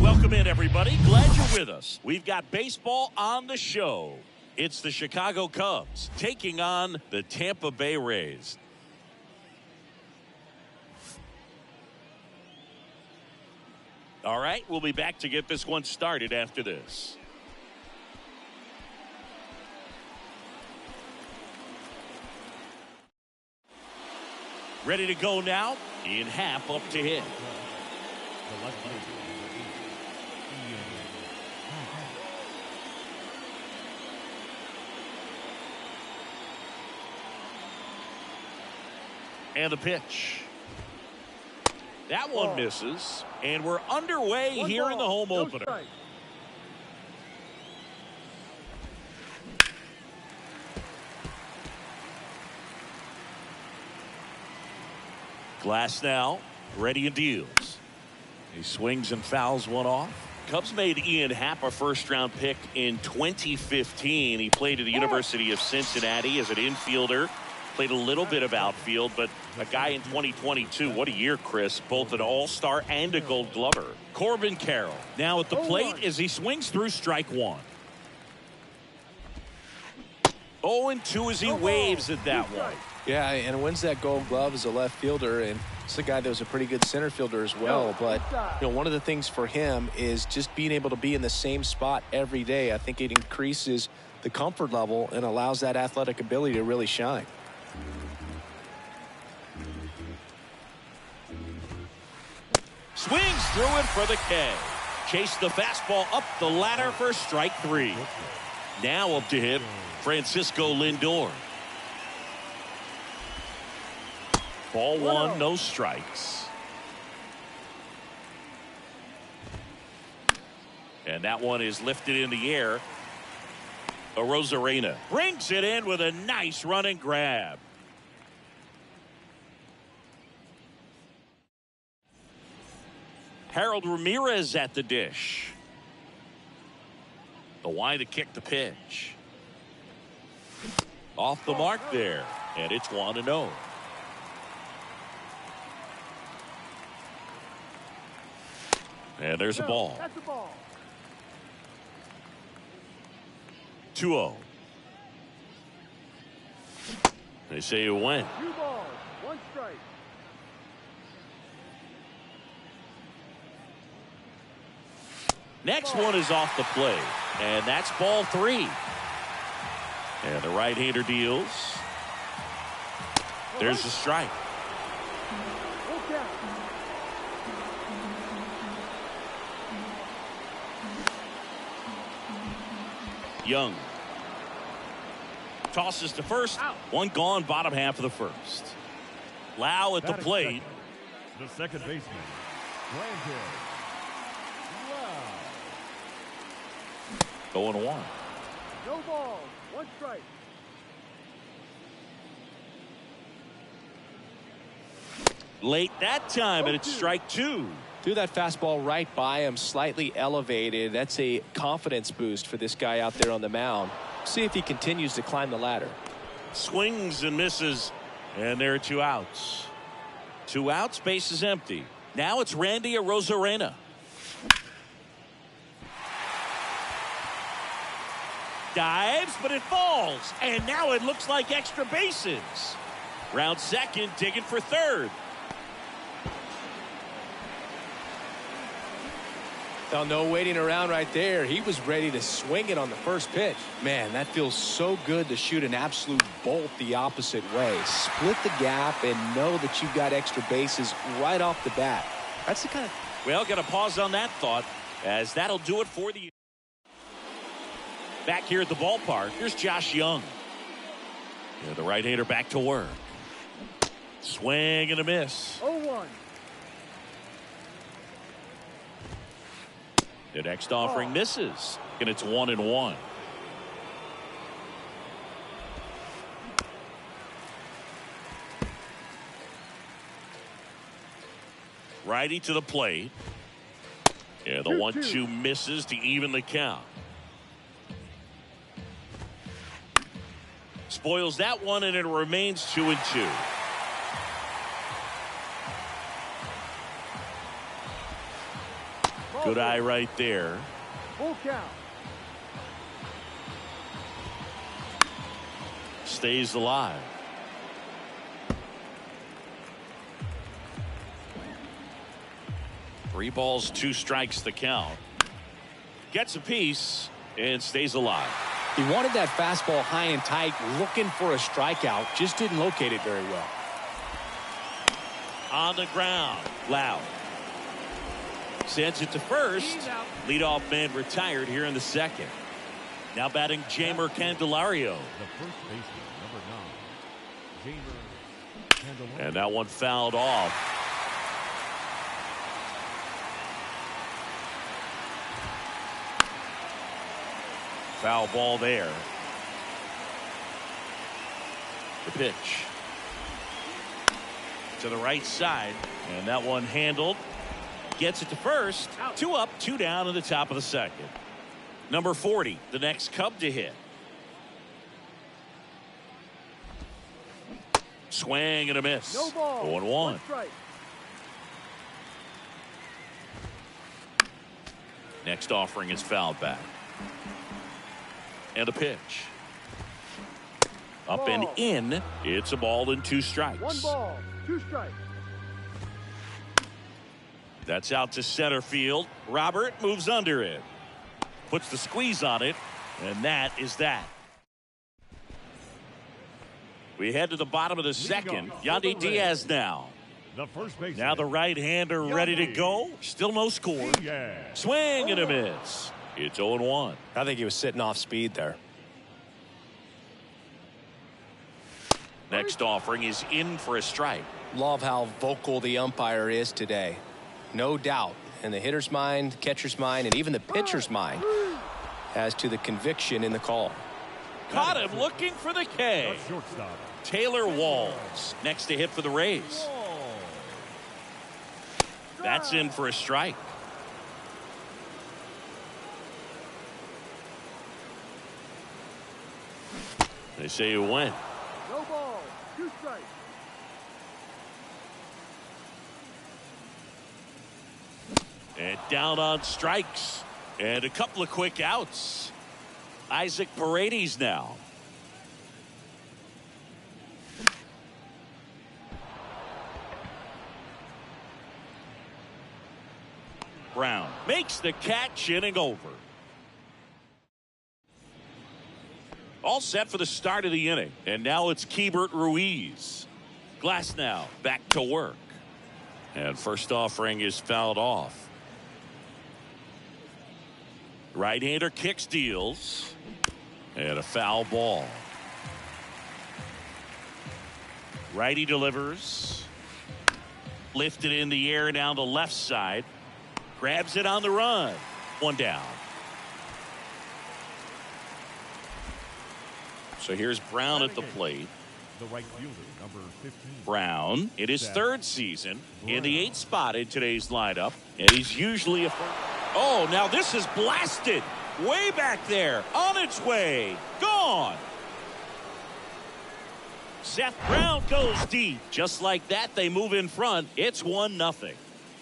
Welcome in, everybody. Glad you're with us. We've got baseball on the show. It's the Chicago Cubs taking on the Tampa Bay Rays. All right, we'll be back to get this one started after this. Ready to go now. Ian Happ up to hit. And the pitch. That one misses. And we're underway here in the home opener. Glass now, ready and deals. He swings and fouls one off. Cubs made Ian Happ a first-round pick in 2015. He played at the University of Cincinnati as an infielder. Played a little bit of outfield, but a guy in 2022. What a year, Chris. Both an all-star and a gold glover. Corbin Carroll now at the plate as he swings through strike one. 0-2 as he waves at that one. Yeah, and wins that gold glove as a left fielder, and it's a guy that was a pretty good center fielder as well. But one of the things for him is just being able to be in the same spot every day. I think it increases the comfort level and allows that athletic ability to really shine. Swings through it for the K. Chase the fastball up the ladder for strike three. Now up to hit Francisco Lindor. Ball one, no strikes. And that one is lifted in the air. Arozarena brings it in with a nice run and grab. Harold Ramirez at the dish. The wide to kick the pitch. Off the mark there. And it's 1-0. And there's a ball. 2-0. They say you win. 2 balls, 1 strike. Next one is off the plate. And that's ball 3. And the right-hander deals. There's the strike. Young tosses to first. One gone, bottom half of the first. Lau at the plate. The second baseman. Going 1. No balls, 1 strike. Late that time, and it's strike 2. Threw that fastball right by him, slightly elevated. That's a confidence boost for this guy out there on the mound. See if he continues to climb the ladder. Swings and misses, and there are 2 outs. 2 outs, base is empty. Now it's Randy Arozarena. Dives, but it falls, and now it looks like extra bases. Round second, digging for third. Now, no waiting around right there. He was ready to swing it on the first pitch. Man, that feels so good to shoot an absolute bolt the opposite way. Split the gap and know that you've got extra bases right off the bat. That's the kind of... Well, got to pause on that thought, as that'll do it for the... Back here at the ballpark, here's Josh Young. Yeah, the right-hander back to work. Swing and a miss. 0-1. The next offering misses, and it's 1-1. Righty to the plate. Yeah, the 1-2 misses to even the count. Spoils that one, and it remains 2-2. Good eye right there. Full count. Stays alive. Three balls, 2 strikes the count. Gets a piece and stays alive. He wanted that fastball high and tight, looking for a strikeout. Just didn't locate it very well. On the ground. Loud. Sends it to first. Leadoff man retired here in the second. Now batting Jamer Candelario. The first baseman, number 9, Jamer Candelario. And that one fouled off. Foul ball there. The pitch. To the right side. And that one handled. Gets it to first. 2 up, 2 down in the top of the second. Number 40, the next Cub to hit. Swing and a miss. No ball. 0-1. One strike. Next offering is fouled back. And a pitch. Up and in. It's a ball and 2 strikes. 1 ball, 2 strikes. That's out to center field. Robert moves under it. Puts the squeeze on it. And that is that. We head to the bottom of the second. Yandy Diaz now. The first baseman. Now the right-hander ready to go. Still no score. Swing and a miss. It's 0-1. I think he was sitting off speed there. Next offering is in for a strike. Love how vocal the umpire is today. No doubt in the hitter's mind, catcher's mind, and even the pitcher's mind as to the conviction in the call. Caught him looking for the K. Shortstop. Taylor Walls next to hit for the Rays. That's in for a strike. They say you win. No ball, 2 strikes. And down on strikes. And a couple of quick outs. Isaac Paredes now. Brown makes the catch, inning over. All set for the start of the inning. And now it's Keibert Ruiz. Glass now back to work. And first offering is fouled off. Right-hander kicks, deals. And a foul ball. Righty delivers. Lifted in the air down the left side. Grabs it on the run. 1 down. So here's Brown at the plate. The right fielder, number 15. Brown in his 3rd season in the 8th spot in today's lineup. And he's usually a... Oh, now this is blasted. Way back there. On its way. Gone. Seth Brown goes deep. Just like that, they move in front. It's 1-0.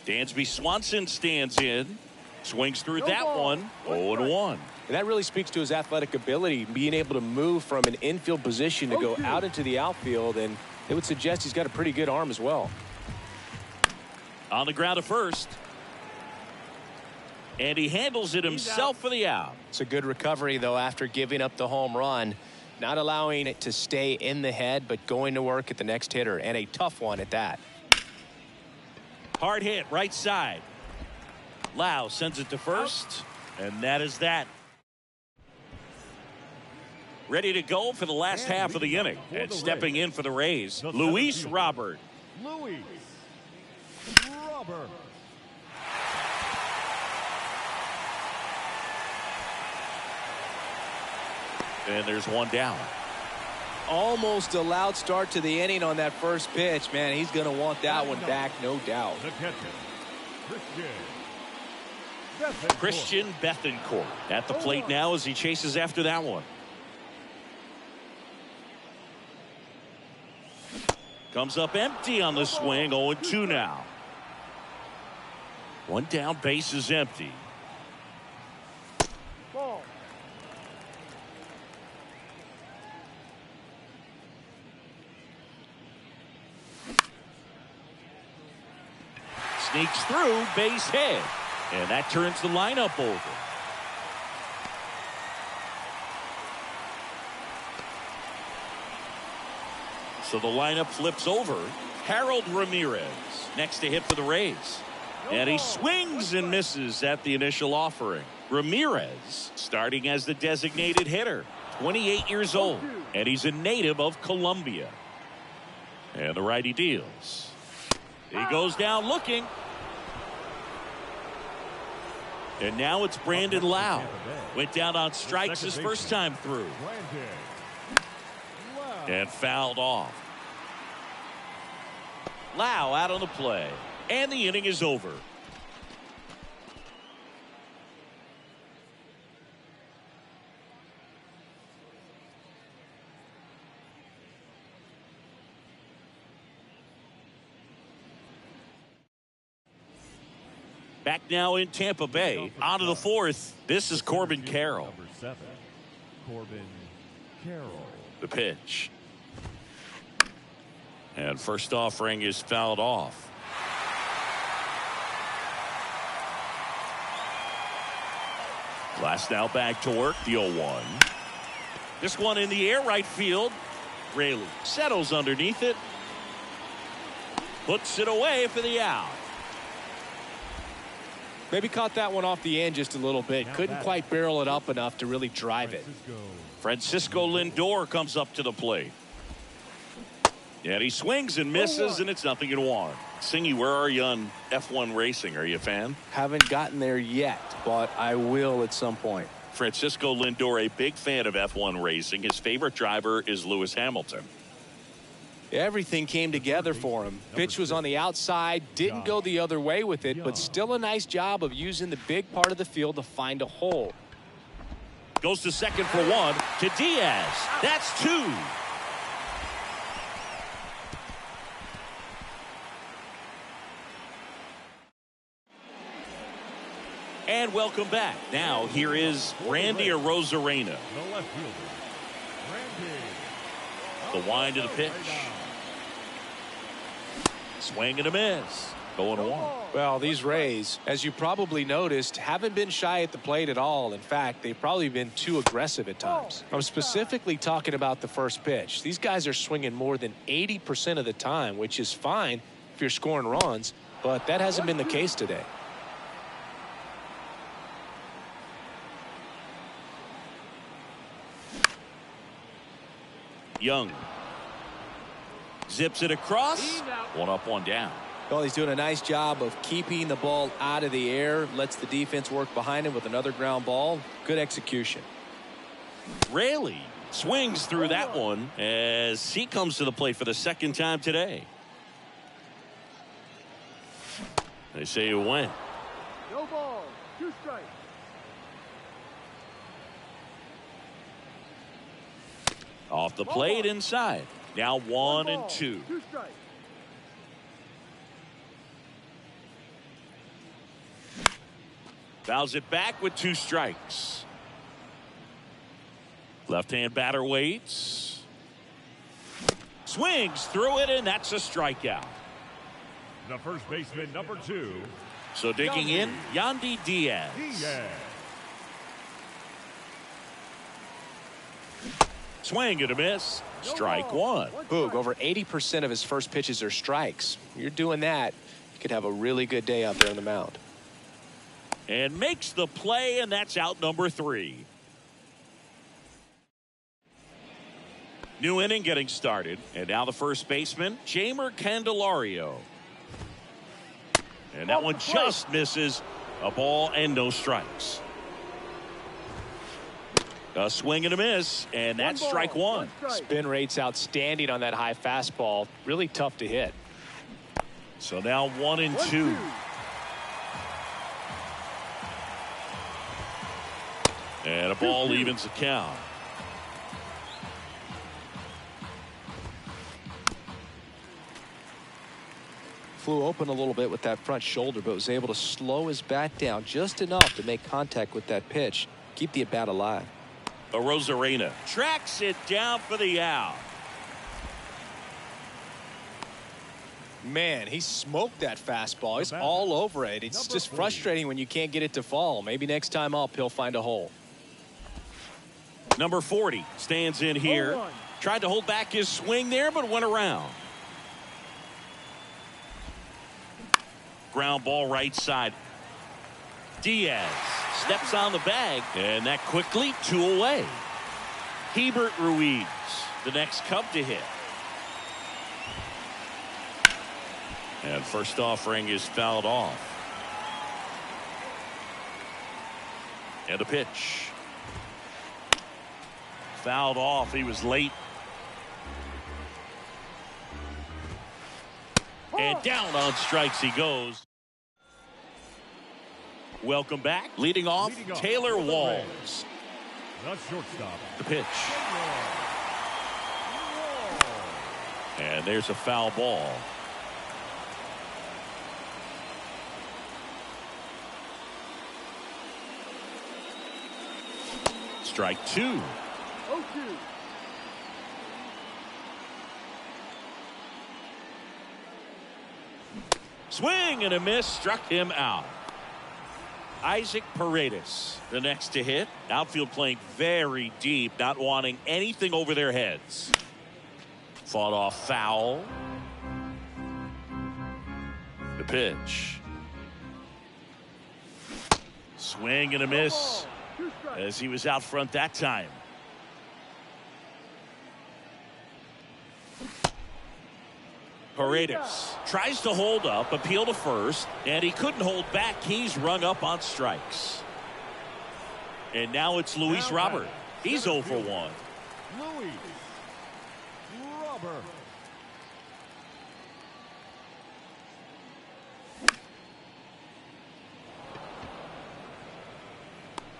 Dansby Swanson stands in. Swings through that one. 0-1. And that really speaks to his athletic ability, being able to move from an infield position to go out into the outfield, and it would suggest he's got a pretty good arm as well. On the ground at first. And he handles it himself for the out. It's a good recovery, though, after giving up the home run. Not allowing it to stay in the head, but going to work at the next hitter, and a tough one at that. Hard hit, right side. Lau sends it to first, and that is that. Ready to go for the last half of the inning. And stepping in for the Rays, Luis Robert. Luis Robert. And there's 1 down. Almost a loud start to the inning on that first pitch. Man, he's going to want that one back, no doubt. The catcher, Christian Bethancourt at the plate now as he chases after that one. Comes up empty on the swing. 0-2 now. One down, base is empty. Ball. Sneaks through, base hit. And that turns the lineup over. So the lineup flips over. Harold Ramirez next to hit for the Rays. And he swings and misses at the initial offering. Ramirez starting as the designated hitter. 28 years old. And he's a native of Colombia. And the righty deals. He goes down looking. And now it's Brandon Lau. Went down on strikes his first time through. And fouled off. Lau out on the play. And the inning is over. Back now in Tampa Bay. On to the fourth. This is Corbin Carroll. Number 7, Corbin Carroll. The pitch. And first offering is fouled off. Glass now back to work. The 0-1. This one in the air, right field. Raley settles underneath it. Puts it away for the out. Maybe caught that one off the end just a little bit. Couldn't quite barrel it up enough to really drive it. Francisco Lindor comes up to the plate. And he swings and misses, and it's 0-1. Singy, where are you on F1 racing? Are you a fan? Haven't gotten there yet, but I will at some point. Francisco Lindor, a big fan of F1 racing. His favorite driver is Lewis Hamilton. Everything came together for him. Pitch was on the outside, didn't go the other way with it, but still a nice job of using the big part of the field to find a hole. Goes to second for one to Diaz. That's 2. And welcome back. Now here is Randy Arozarena. The left fielder, Randy. The wind of the pitch. Swing and a miss. 0-1. Well, these Rays, as you probably noticed, haven't been shy at the plate at all. In fact, they've probably been too aggressive at times. I'm specifically talking about the first pitch. These guys are swinging more than 80% of the time, which is fine if you're scoring runs, but that hasn't been the case today. Young zips it across. 1 up, 1 down. Well, he's doing a nice job of keeping the ball out of the air, lets the defense work behind him with another ground ball. Good execution. Raley swings through that one as he comes to the plate for the second time today. They say you win. No ball. 2 strikes. Off the plate inside. Now 1 and 2. 2 strikes. Fouls it back with 2 strikes. Left-hand batter waits. Swings through it, and that's a strikeout. The first baseman, number 2. So digging in, Yandy Diaz. Swing and a miss. Strike 1. Boog, over 80% of his first pitches are strikes. You're doing that, you could have a really good day out there on the mound. And makes the play, and that's out number 3. New inning getting started. And now the first baseman, Jeimer Candelario. And that one just misses. A ball and no strikes. A swing and a miss, and that's strike 1. Spin rate's outstanding on that high fastball. Really tough to hit. So now 1 and 2. And a ball evens the count. flew open a little bit with that front shoulder, but was able to slow his bat down just enough to make contact with that pitch, keep the at-bat alive. Rosarena tracks it down for the out. Man, he smoked that fastball. He's all over it. It's just frustrating when you can't get it to fall. Maybe next time up, he'll find a hole. Number 40 stands in here. Tried to hold back his swing there, but went around. Ground ball right side. Diaz steps on the bag, and that quickly 2 away. Hebert Ruiz, the next Cub to hit. And first offering is fouled off. And a pitch. Fouled off. He was late. And down on strikes he goes. Welcome back. Leading off Taylor Walls. The shortstop. The pitch. And there's a foul ball. Strike 2. 0-2. Swing and a miss, struck him out. Isaac Paredes, the next to hit. Outfield playing very deep, not wanting anything over their heads. Fought off foul. The pitch. Swing and a miss as he was out front that time. Paredes tries to hold up, appeal to first, and he couldn't hold back. He's rung up on strikes. And now it's Luis Robert. He's 0 for 1. Luis Robert.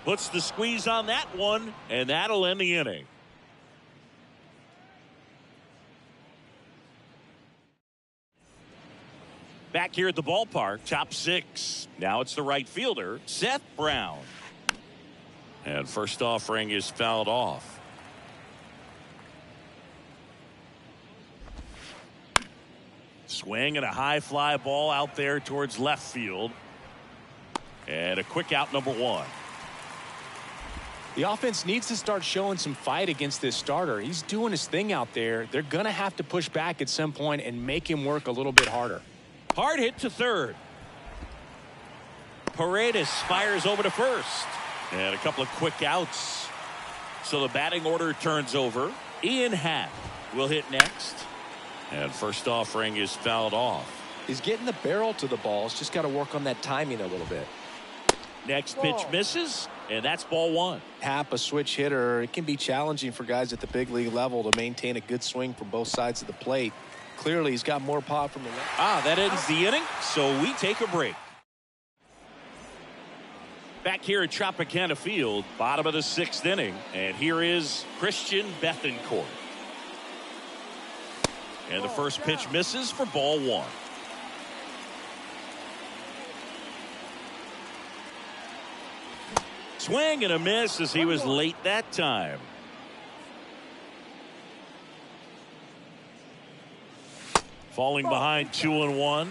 Puts the squeeze on that one, and that'll end the inning. Back here at the ballpark, top 6. Now it's the right fielder, Seth Brown. And first offering is fouled off. Swing and a high fly ball out there towards left field. And a quick out, number 1. The offense needs to start showing some fight against this starter. He's doing his thing out there. They're going to have to push back at some point and make him work a little bit harder. Hard hit to third. Paredes fires over to first. And a couple of quick outs. So the batting order turns over. Ian Happ will hit next. And first offering is fouled off. He's getting the barrel to the ball. He's just got to work on that timing a little bit. Next pitch misses, and that's ball 1. Happ, a switch hitter. It can be challenging for guys at the big league level to maintain a good swing from both sides of the plate. Clearly, he's got more pop from the left. That ends the inning, so we take a break. Back here at Tropicana Field, bottom of the 6th inning, and here is Christian Bethancourt. And the first pitch misses for ball 1. Swing and a miss as he was late that time. Falling behind 2-1.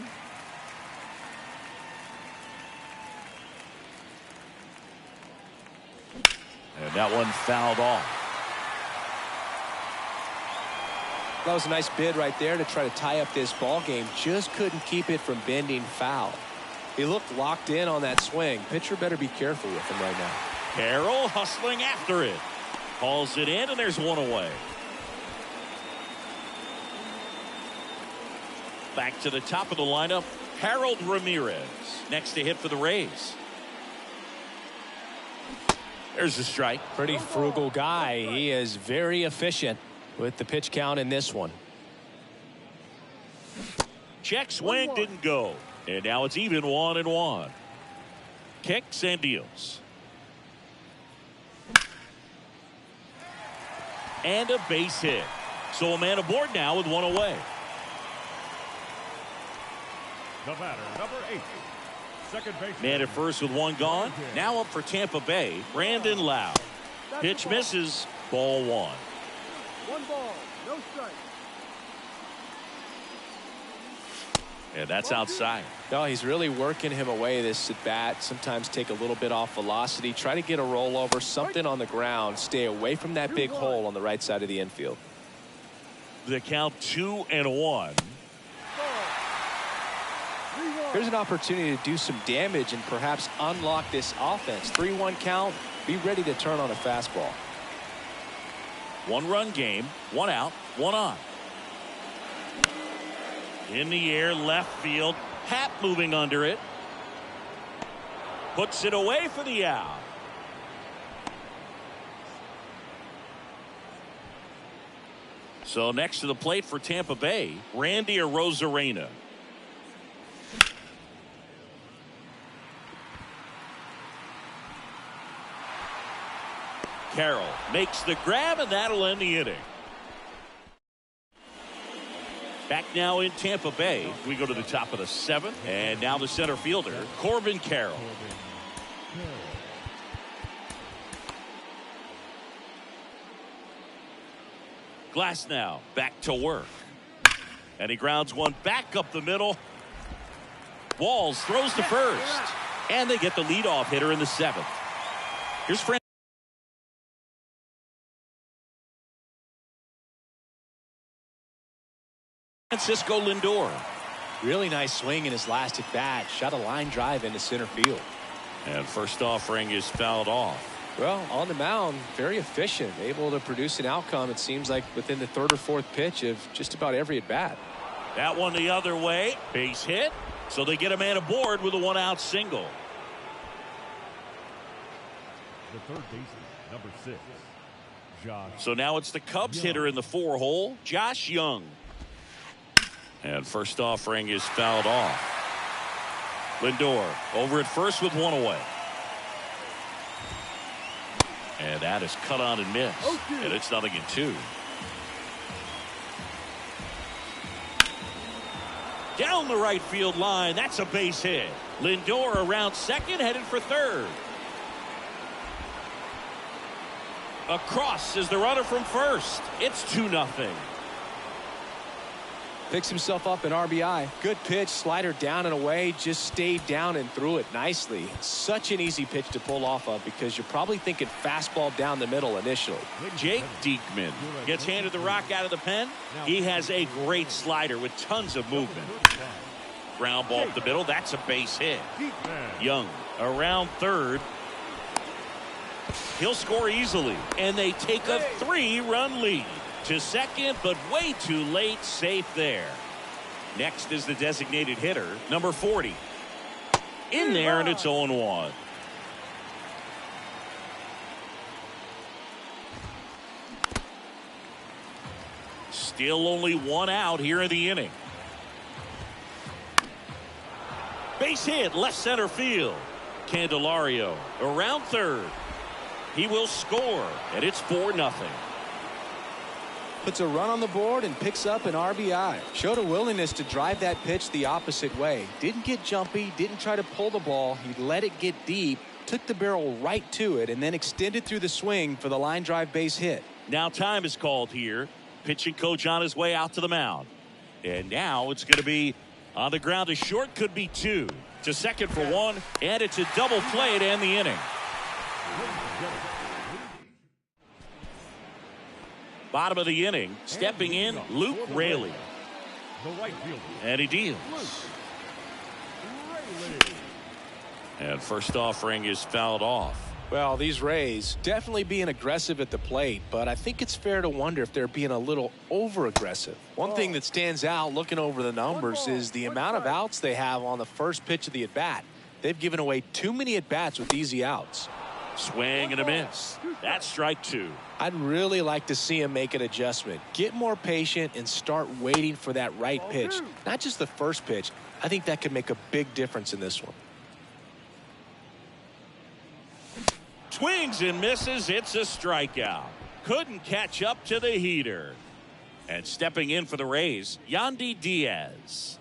And that one fouled off. That was a nice bid right there to try to tie up this ball game. Just couldn't keep it from bending foul. He looked locked in on that swing. Pitcher better be careful with him right now. Carroll hustling after it. Calls it in, and there's one away. Back to the top of the lineup, Harold Ramirez. Next to hit for the Rays. There's a strike. Pretty frugal guy. He is very efficient with the pitch count in this one. Check swing didn't go. And now it's even 1-1. Kicks and deals. And a base hit. So a man aboard now with one away. The batter, number 8. Second baseman. Man at first with one gone. Now up for Tampa Bay, Brandon Lau. Pitch misses. Ball 1. 1 ball, no strike. And that's outside. No, he's really working him away this at bat. Sometimes take a little bit off velocity. Try to get a rollover, something on the ground. Stay away from that big hole on the right side of the infield. The count 2-1. Here's an opportunity to do some damage and perhaps unlock this offense. 3-1 count. Be ready to turn on a fastball. 1-run game. 1 out. 1 on. In the air, left field. Happ moving under it. Puts it away for the out. So next to the plate for Tampa Bay, Randy Arozarena. Carroll makes the grab, and that'll end the inning. Back now in Tampa Bay. We go to the top of the 7th. And now the center fielder, Corbin Carroll. Glass now back to work. And he grounds one back up the middle. Walls throws to first. And they get the leadoff hitter in the 7th. Here's Francisco Lindor. Really nice swing in his last at bat. Shot a line drive into center field. And first offering is fouled off. Well, on the mound, very efficient, able to produce an outcome, it seems like, within the 3rd or 4th pitch of just about every at bat. That one the other way. Base hit. So they get a man aboard with a 1-out single. The third baseman, number 6. Josh. So now it's the Cubs hitter in the 4-hole, Josh Young. And first offering is fouled off. Lindor over at first with 1 away. And that is cut on and missed. And it's 0-2. Down the right field line. That's a base hit. Lindor around second, headed for third. Across is the runner from first. It's 2-0. Picks himself up an RBI. Good pitch, slider down and away, just stayed down and threw it nicely. Such an easy pitch to pull off of because you're probably thinking fastball down the middle initially. Jake Diekman gets handed the rock out of the pen. He has a great slider with tons of movement. Ground ball up the middle. That's a base hit. Young around third. He'll score easily, and they take a 3-run lead. To second, but way too late. Safe there. Next is the designated hitter, number 40. In there, and it's 0-1. Still only 1 out here in the inning. Base hit, left center field. Candelario around third. He will score, and it's 4-0. Puts a run on the board and picks up an RBI. Showed a willingness to drive that pitch the opposite way. Didn't get jumpy, didn't try to pull the ball. He let it get deep, took the barrel right to it, and then extended through the swing for the line drive base hit. Now time is called here. Pitching coach on his way out to the mound. And now it's going to be on the ground to short, could be 2. To second for 1, and it's a double play to end the inning. Bottom of the inning, stepping in, Luke Raley. The right fielder. And he deals. And first offering is fouled off. Well, these Rays definitely being aggressive at the plate, but I think it's fair to wonder if they're being a little over-aggressive. One thing that stands out looking over the numbers is the amount of outs they have on the first pitch of the at-bat. They've given away too many at-bats with easy outs. Swing and a miss. That's strike 2. I'd really like to see him make an adjustment. Get more patient and start waiting for that right pitch. Not just the first pitch. I think that could make a big difference in this one. Swings and misses. It's a strikeout. Couldn't catch up to the heater. And stepping in for the Rays, Yandy Diaz.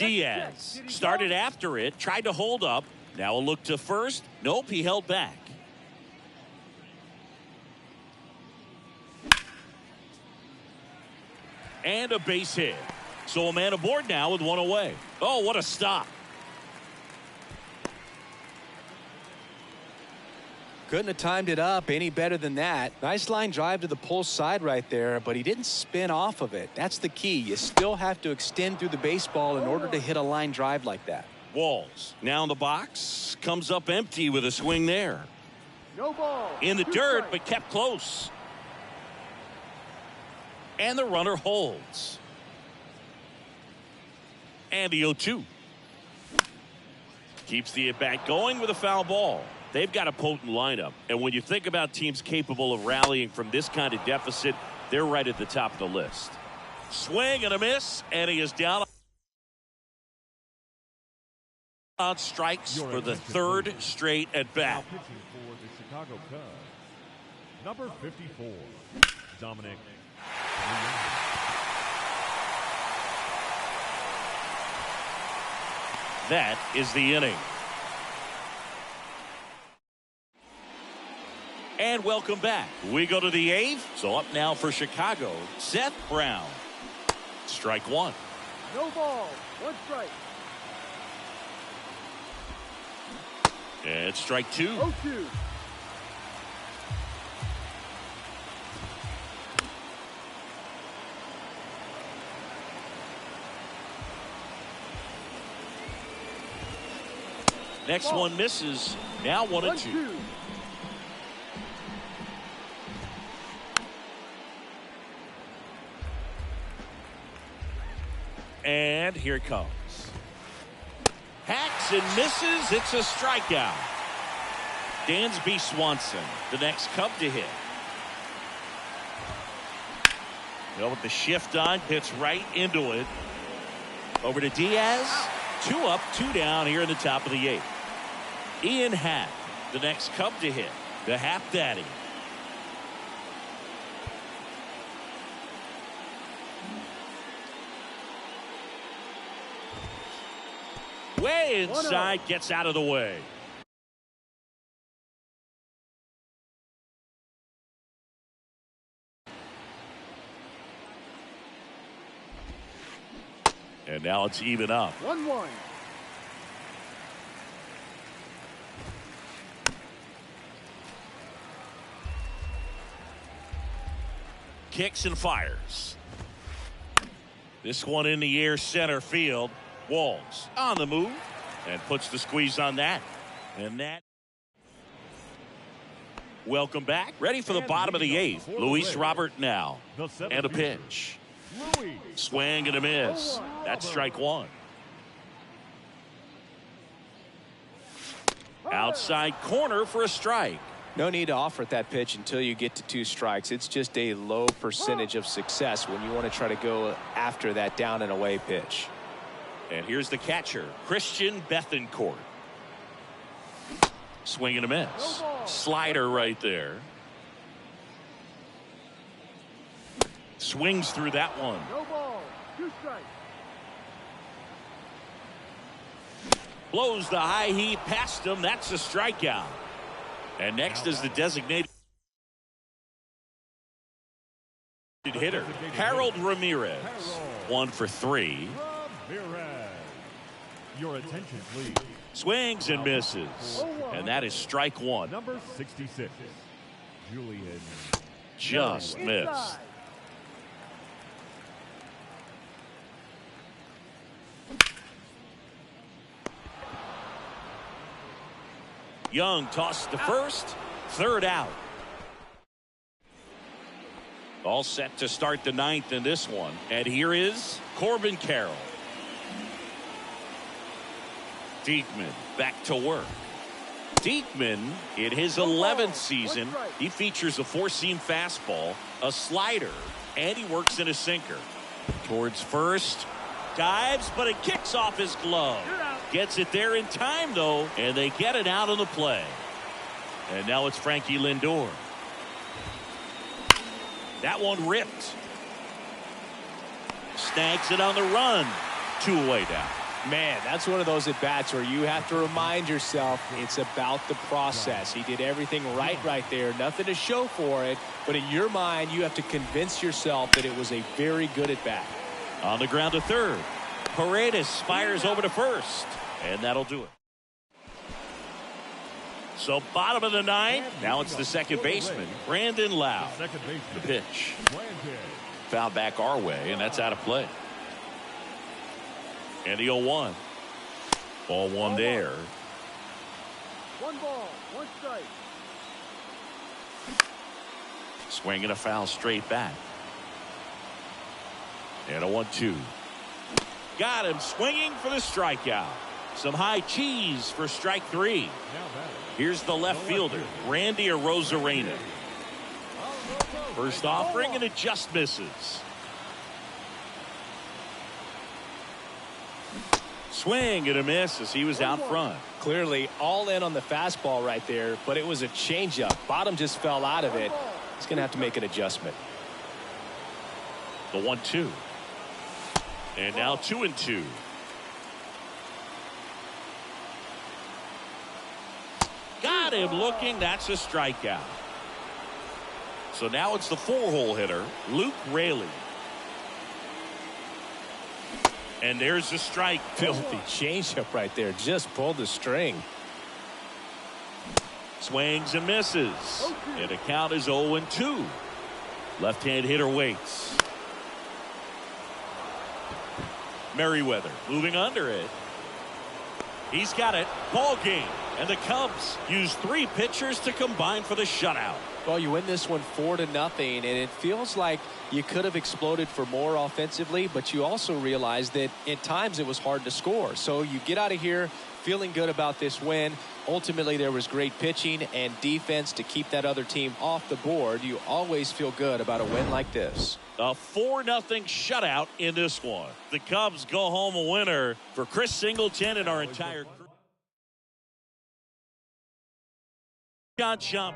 Diaz started after it, tried to hold up. Now a look to first. Nope, he held back. And a base hit. So a man aboard now with one away. Oh, what a stop. Couldn't have timed it up any better than that. Nice line drive to the pull side right there, but he didn't spin off of it. That's the key. You still have to extend through the baseball in order to hit a line drive like that. Walls now in the box. Comes up empty with a swing there. No ball. In the dirt, but kept close. And the runner holds. And the 0-2. Keeps the at-bat going with a foul ball. They've got a potent lineup. And when you think about teams capable of rallying from this kind of deficit, they're right at the top of the list. Swing and a miss, and he is down on strikes for the third straight at bat. Now pitching for the Chicago Cubs, number 54, Dominic. That is the inning. And welcome back. We go to the eighth. So up now for Chicago, Seth Brown. Strike one. No ball. One strike. And strike two. 0-2. Next one misses. Now 1-2. And here it comes. Hacks and misses. It's a strikeout. Dansby Swanson, the next Cub to hit. Well, with the shift on, hits right into it. Over to Diaz. 2 up, 2 down here in the top of the eighth. Ian Happ, the next Cub to hit. The Happ Daddy. Way inside, gets out of the way. And now it's even up. 1-1. Kicks and fires. This one in the air, center field. Walls on the move and puts the squeeze on that. And that. Welcome back. Ready for the bottom of the eighth. Luis Robert now. And a pitch. Swing and a miss. That's strike one. Outside corner for a strike. No need to offer that pitch until you get to 2 strikes. It's just a low percentage of success when you want to try to go after that down and away pitch. And here's the catcher, Christian Bethancourt. Swing and a miss. Slider right there. Swings through that one. No ball. 2 strikes. Blows the high heat past him. That's a strikeout. And next is the designated hitter, Harold Ramirez. 1 for 3. Ramirez. Your attention, please. Swings and misses. And that is strike one. Number 66, Julian. Just missed. Young tossed to first. 3rd out. All set to start the 9th in this one. And here is Corbin Carroll. Diekman back to work. Diekman in his 11th season, he features a 4-seam fastball, a slider, and he works in a sinker. Towards first, dives, but it kicks off his glove. Gets it there in time, though, and they get it out on the play. And now it's Frankie Lindor. That one ripped. Snags it on the run. 2 away down. Man, that's one of those at-bats where you have to remind yourself it's about the process. He did everything right there. Nothing to show for it. But in your mind, you have to convince yourself that it was a very good at-bat. On the ground to third. Paredes fires over to first. And that'll do it. So bottom of the ninth. Now it's the second baseman, Brandon Lau. The pitch. Foul back our way, and that's out of play. And the 0-1. Ball one there. 1 ball, 1 strike. Swinging a foul straight back. And a 1-2. Got him swinging for the strikeout. Some high cheese for strike 3. Here's the left fielder, Randy Arozarena. First offering, and it just misses. Swing and a miss as he was out front. Clearly all in on the fastball right there, but it was a changeup. Bottom just fell out of it. He's going to have to make an adjustment. The 1-2. And now 2-2. Got him looking. That's a strikeout. So now it's the 4-hole hitter, Luke Raley. And there's the strike. Filthy changeup right there. Just pulled the string. Swings and misses. And the count is 0-2. Left-hand hitter waits. Merriweather moving under it. He's got it. Ball game. And the Cubs use 3 pitchers to combine for the shutout. Well, you win this one 4-0, and it feels like you could have exploded for more offensively, but you also realize that at times it was hard to score. So you get out of here feeling good about this win. Ultimately, there was great pitching and defense to keep that other team off the board. You always feel good about a win like this. A 4-0 shutout in this one. The Cubs go home a winner. For Chris Singleton and our entire crew. John Chomp.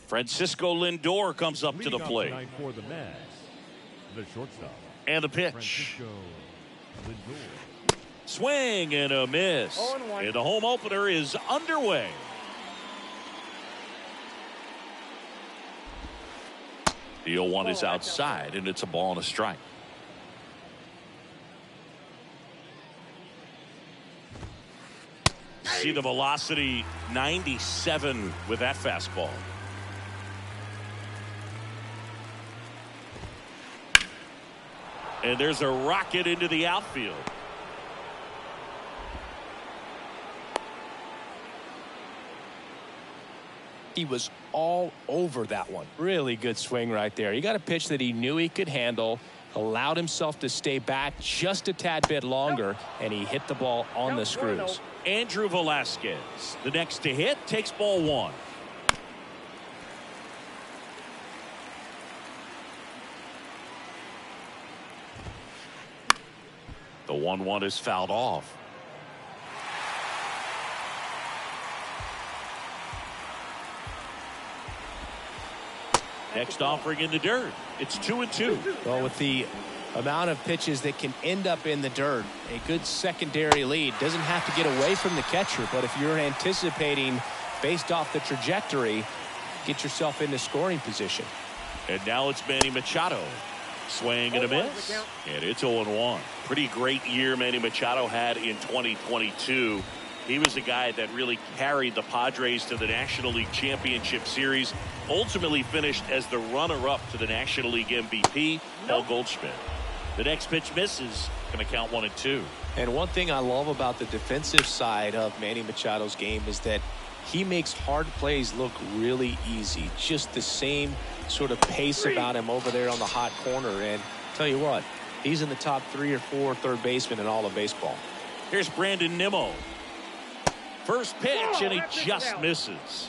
Francisco Lindor comes up to the Leading off plate. tonight for the Mets, the shortstop, And the pitch. Francisco Lindor. Swing and a miss. 0-1. And the home opener is underway. The 0-1 is outside, and it's a ball and a strike. See the velocity 97 with that fastball. And there's a rocket into the outfield. He was all over that one. Really good swing right there. He got a pitch that he knew he could handle, allowed himself to stay back just a tad bit longer, and he hit the ball on the screws. Andrew Velasquez, the next to hit, takes ball one. The 1-1 is fouled off. Next offering in the dirt. It's 2-2. Well, with the amount of pitches that can end up in the dirt, a good secondary lead doesn't have to get away from the catcher, but if you're anticipating based off the trajectory, get yourself into scoring position. And now it's Manny Machado. Swing and a miss. And it's 0-1. Pretty great year Manny Machado had in 2022. He was the guy that really carried the Padres to the National League Championship Series. Ultimately finished as the runner-up to the National League MVP, Paul Goldschmidt. The next pitch misses. Going to count 1-2. And one thing I love about the defensive side of Manny Machado's game is that he makes hard plays look really easy. Just the same sort of pace about him over there on the hot corner. And tell you what, he's in the top 3 or 4 third basemen in all of baseball. Here's Brandon Nimmo. First pitch, and he just misses.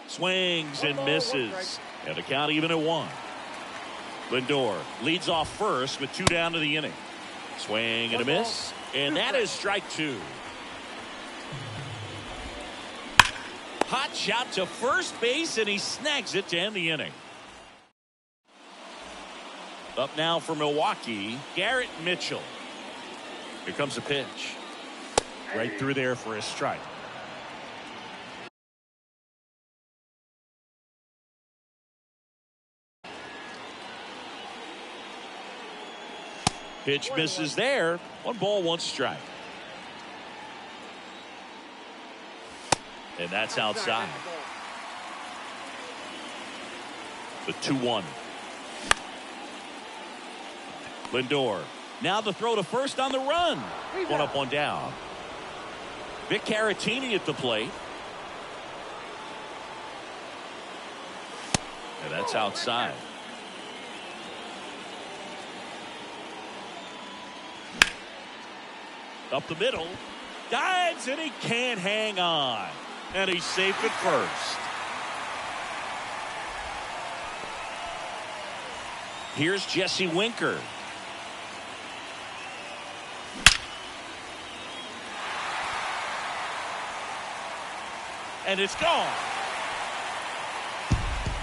Swings and misses. And the count even at 1. Lindor leads off first with 2 down to the inning. Swing and a miss. And that is strike 2. Hot shot to first base, and he snags it to end the inning. Up now for Milwaukee, Garrett Mitchell. Here comes a pitch. Right through there for a strike. Pitch misses there. 1 ball, 1 strike. And that's outside. The 2-1. Lindor. Now the throw to first on the run. 1 up, 1 down. Vic Caratini at the plate. And that's outside. Up the middle. Dives, and he can't hang on. And he's safe at first. Here's Jesse Winker. And it's gone.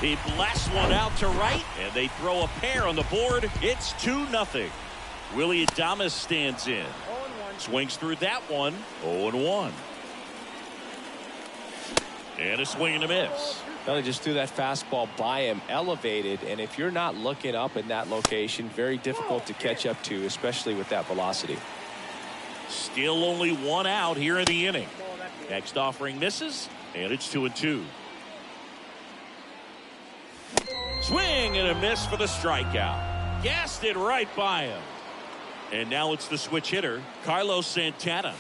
He blasts one out to right, and they throw a pair on the board. It's 2-0. Willie Adames stands in. Swings through that one. 0-1. And a swing and a miss. Well, he just threw that fastball by him, elevated, and if you're not looking up in that location, very difficult to catch up to, especially with that velocity. Still only 1 out here in the inning. Next offering misses, and it's 2-2. Swing and a miss for the strikeout. Gassed it right by him. And now it's the switch hitter, Carlos Santana.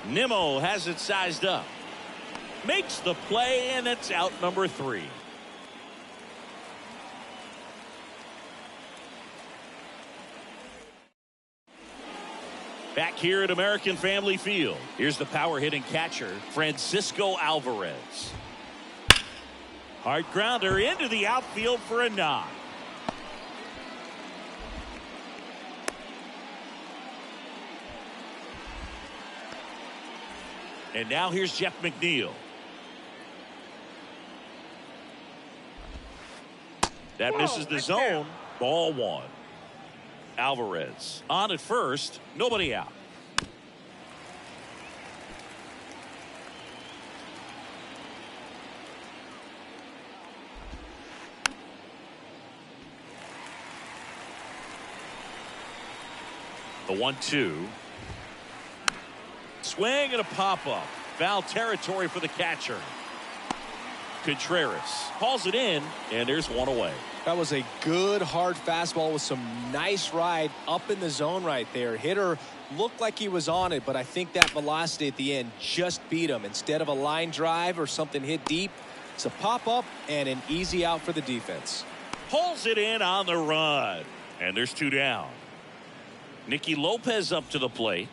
Nimmo has it sized up. Makes the play, and it's out number 3. Back here at American Family Field, here's the power hitting catcher, Francisco Alvarez. Hard grounder into the outfield for a knock. And now here's Jeff McNeil. That misses the zone. Ball 1. Alvarez on at first. Nobody out. The 1-2. Swing and a pop-up. Foul territory for the catcher. Contreras calls it in, and there's one away. That was a good hard fastball with some nice ride up in the zone right there. Hitter looked like he was on it, but I think that velocity at the end just beat him. Instead of a line drive or something hit deep, it's a pop-up and an easy out for the defense. Pulls it in on the run, and there's 2 down. Nicky Lopez up to the plate.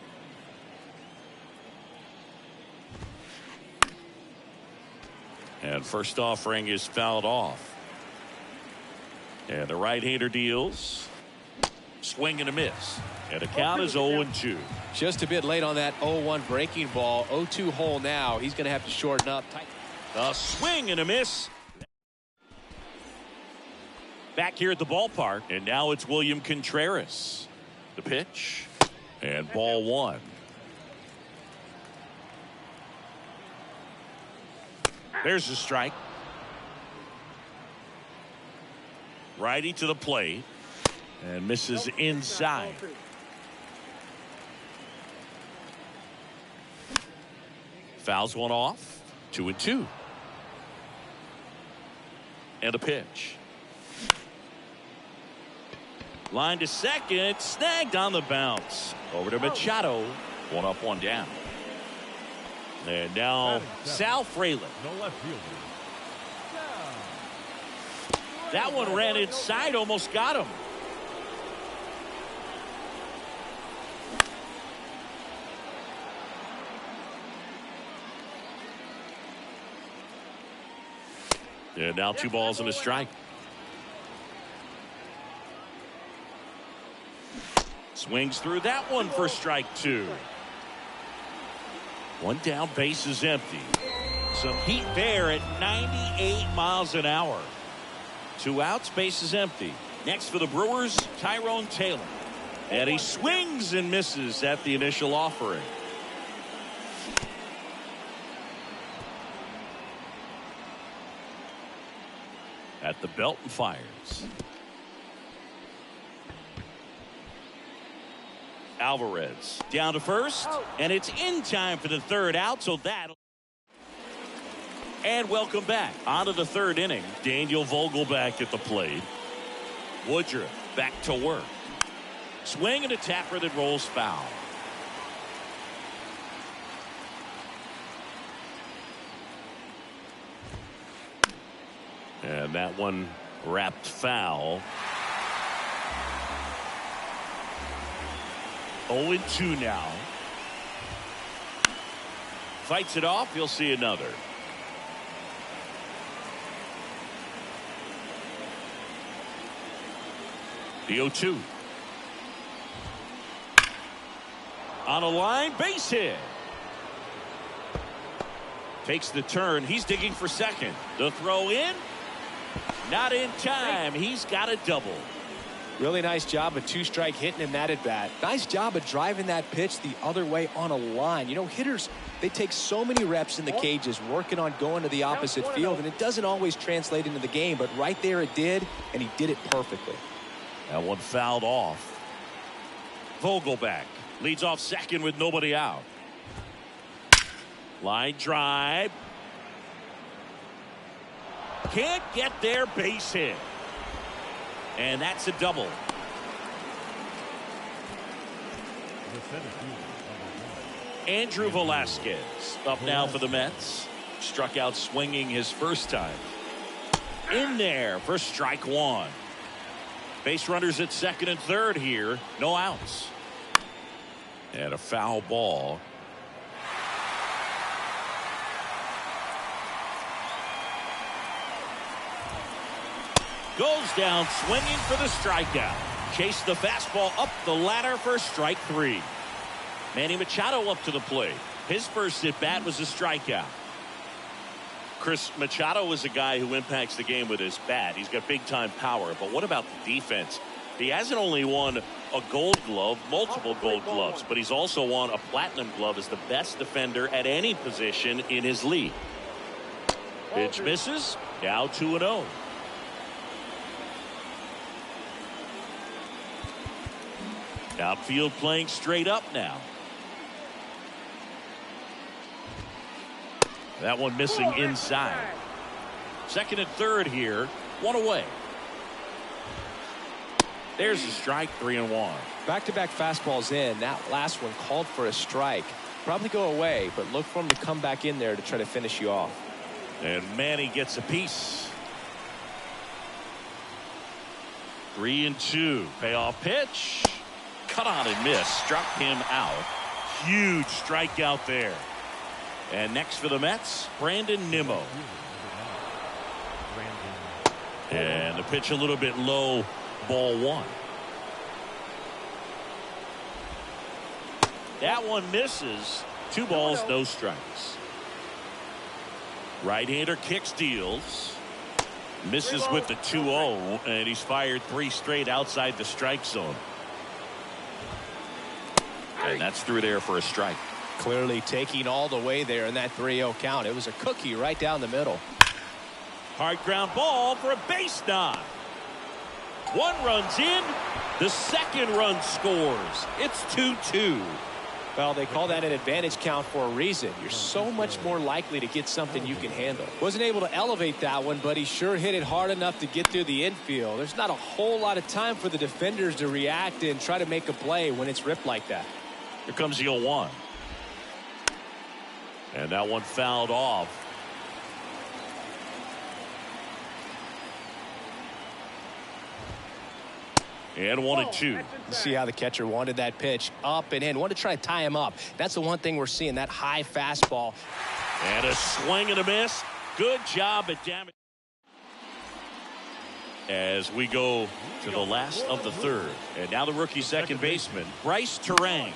And first offering is fouled off. And the right-hander deals. Swing and a miss. And the count is 0-2. Just a bit late on that 0-1 breaking ball. 0-2 hole now. He's going to have to shorten up. A swing and a miss. Back here at the ballpark. And now it's William Contreras. The pitch. And ball 1. There's the strike. Righty to the plate. And misses inside. Fouls one off. 2-2. And a pitch. Line to second. Snagged on the bounce. Over to Machado. 1 up, 1 down. And now Sal Frelick. No left fielder. That one ran inside, almost got him. And now 2 balls and a strike. Swings through that one for strike 2. 1 down, base is empty. Some heat there at 98 miles an hour. 2 outs, base is empty. Next for the Brewers, Tyrone Taylor. And he swings and misses at the initial offering. At the belt and fires. Alvarez down to first, and it's in time for the 3rd out, so that'll. And welcome back. On to the 3rd inning. Daniel Vogelback at the plate. Woodruff back to work. Swing and a tapper that rolls foul. And that one wrapped foul. 0-2 now. Fights it off. You'll see another. The 0-2. On a line, base hit. Takes the turn. He's digging for second. The throw in. Not in time. He's got a double. Really nice job of 2-strike hitting him that at bat. Nice job of driving that pitch the other way on a line. You know, hitters, they take so many reps in the cages working on going to the opposite field, and it doesn't always translate into the game, but right there it did, and he did it perfectly. That one fouled off. Vogelback leads off second with nobody out. Line drive. Can't get there, base hit. And that's a double. Andrew Velasquez up now for the Mets. Struck out swinging his first time. In there for strike 1. Base runners at second and third here. No outs. And a foul ball. Goes down swinging for the strikeout. Chase the fastball up the ladder for strike 3. Manny Machado up to the plate. His first at bat was a strikeout. Chris Machado is a guy who impacts the game with his bat. He's got big time power, but what about the defense? He hasn't only won a gold glove, multiple gold gloves, but he's also won a platinum glove as the best defender at any position in his league. Pitch misses. Now 2-0. Outfield playing straight up now. That one missing inside. Second and third here. One away. There's a strike. 3-1. Back-to-back fastballs in. That last one called for a strike. Probably go away, but look for him to come back in there to try to finish you off. And Manny gets a piece. 3-2. Payoff pitch. Cut on and miss. Struck him out. Huge strikeout there. And next for the Mets, Brandon Nimmo. And the pitch a little bit low. Ball one. That one misses. 2 balls, no strikes. Right-hander kicks, deals. Misses with the 2-0, and he's fired 3 straight outside the strike zone. And that's through there for a strike. Clearly taking all the way there in that 3-0 count. It was a cookie right down the middle. Hard ground ball for a base knock. 1 runs in. The second run scores. It's 2-2. Well, they call that an advantage count for a reason. You're so much more likely to get something you can handle. Wasn't able to elevate that one, but he sure hit it hard enough to get through the infield. There's not a whole lot of time for the defenders to react and try to make a play when it's ripped like that. Here comes the 0-1. And that one fouled off. And 1-2. See how the catcher wanted that pitch up and in. Wanted to try to tie him up. That's the one thing we're seeing, that high fastball. And a swing and a miss. Good job at damage. As we go to the last of the third. And now the rookie second baseman, Bryce Terang.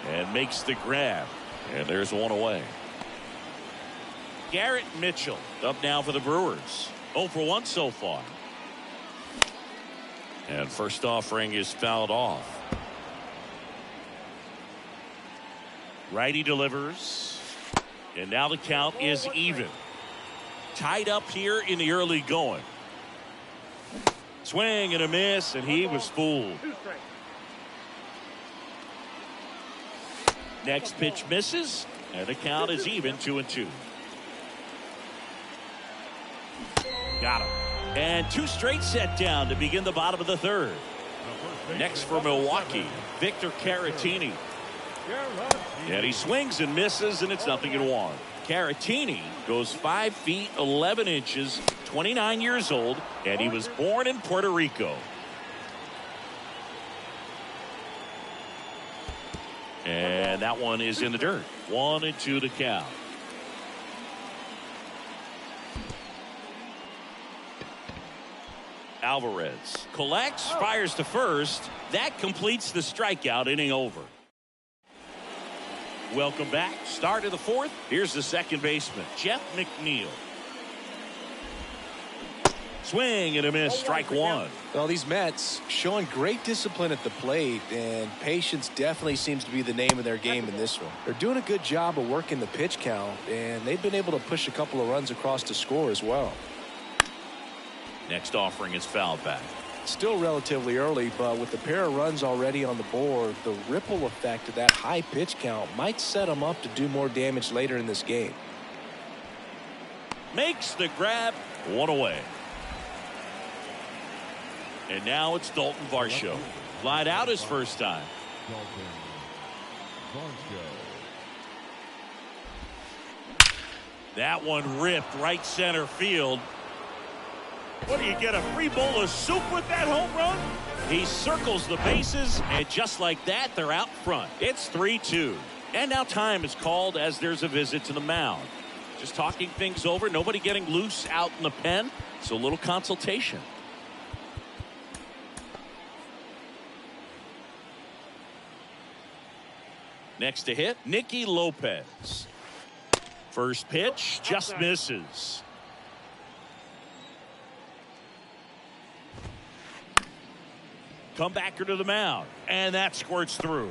And makes the grab. And there's one away. Garrett Mitchell up now for the Brewers. 0 for 1 so far. And first offering is fouled off. Righty delivers. And now the count is even. Tied up here in the early going. Swing and a miss, and he was fooled. Next pitch misses, and the count is even. 2-2. Got him. And 2 straight set down to begin the bottom of the third. Next for Milwaukee, Victor Caratini. And he swings and misses, and it's 0-1. Caratini goes 5 feet 11 inches, 29 years old, and he was born in Puerto Rico. And that one is in the dirt. 1-2 to count. Alvarez collects, fires to first. That completes the strikeout. Inning over. Welcome back. Start of the fourth. Here's the second baseman, Jeff McNeil. Swing and a miss. Strike one. Well, these Mets showing great discipline at the plate, and patience definitely seems to be the name of their game in this one. They're doing a good job of working the pitch count, and they've been able to push a couple of runs across to score as well. Next offering is fouled back. Still relatively early, but with the pair of runs already on the board, the ripple effect of that high pitch count might set them up to do more damage later in this game. Makes the grab. One away. And now it's Dalton Varsho. Flied out his first time. That one ripped right center field. What do you get, a free bowl of soup with that home run? He circles the bases, and just like that, they're out front. It's 3-2. And now time is called as there's a visit to the mound. Just talking things over, nobody getting loose out in the pen, so a little consultation. Next to hit, Nicky Lopez. First pitch just misses. Comebacker to the mound, and that squirts through.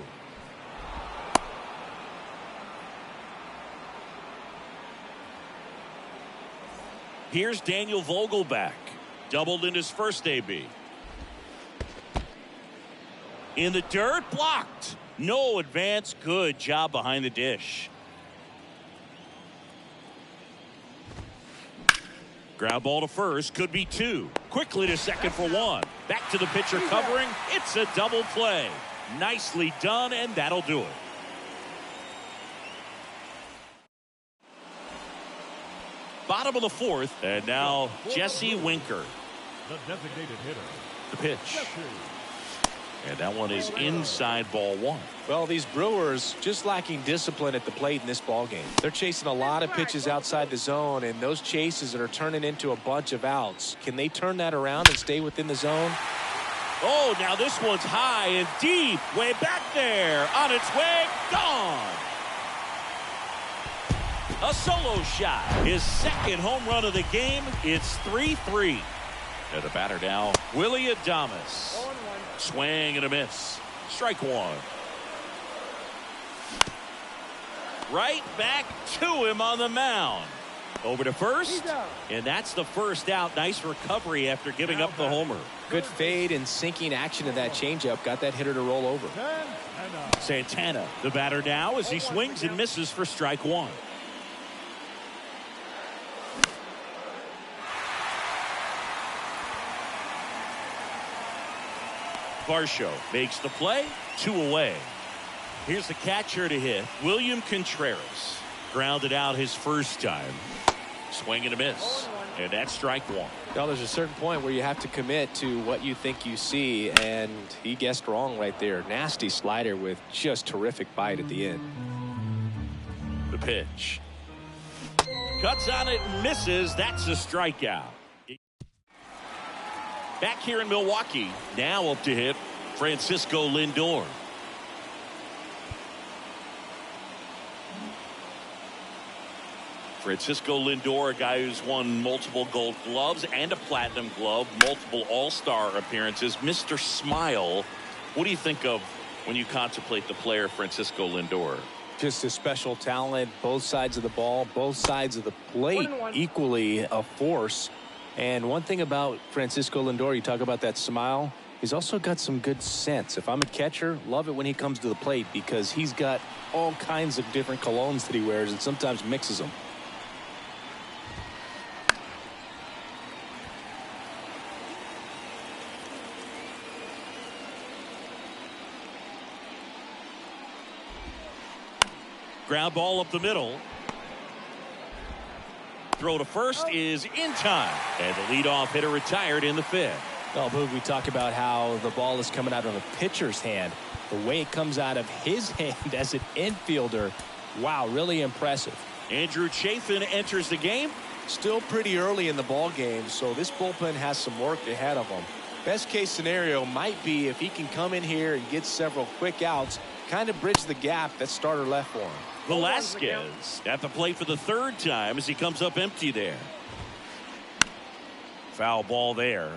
Here's Daniel Vogelback. Doubled in his first AB. In the dirt, blocked. No advance. Good job behind the dish. Ground ball to first. Could be two. Quickly to second for one. Back to the pitcher covering. It's a double play. Nicely done, and that'll do it. Bottom of the fourth, and now Jesse Winker. The designated hitter. The pitch. And that one is inside ball one. Well, these Brewers just lacking discipline at the plate in this ball game. They're chasing a lot of pitches outside the zone, and those chases that are turning into a bunch of outs. Can they turn that around and stay within the zone? Oh, now this one's high and deep. Way back there. On its way. Gone. A solo shot. His second home run of the game. It's 3-3. And the batter now, Willie Adames. Swing and a miss. Strike one. Right back to him on the mound. Over to first. And that's the first out. Nice recovery after giving up the homer. Good fade and sinking action of that changeup. Got that hitter to roll over. Santana, the batter now as he swings and misses for strike one. Varsho makes the play. 2 away. Here's the catcher to hit. William Contreras. Grounded out his first time. Swing and a miss. And that's strike one. Well, there's a certain point where you have to commit to what you think you see, and he guessed wrong right there. Nasty slider with just terrific bite at the end. The pitch. Cuts on it and misses. That's a strikeout. Back here in Milwaukee, now up to hit Francisco Lindor. Francisco Lindor, a guy who's won multiple Gold Gloves and a Platinum Glove, multiple All-Star appearances. Mr. Smile, what do you think of when you contemplate the player Francisco Lindor? Just a special talent, both sides of the ball, both sides of the plate, equally a force. And one thing about Francisco Lindor, you talk about that smile, he's also got some good sense. If I'm a catcher, love it when he comes to the plate because he's got all kinds of different colognes that he wears and sometimes mixes them. Ground ball up the middle. Throw to first is in time. And the leadoff hitter retired in the fifth. Well, Boog, we talk about how the ball is coming out of the pitcher's hand. The way it comes out of his hand as an infielder, wow, really impressive. Andrew Chafin enters the game. Still pretty early in the ball game, so this bullpen has some work ahead of him. Best case scenario might be if he can come in here and get several quick outs, kind of bridge the gap that starter left for him. Velasquez at the plate for the third time as he comes up empty there. Foul ball there.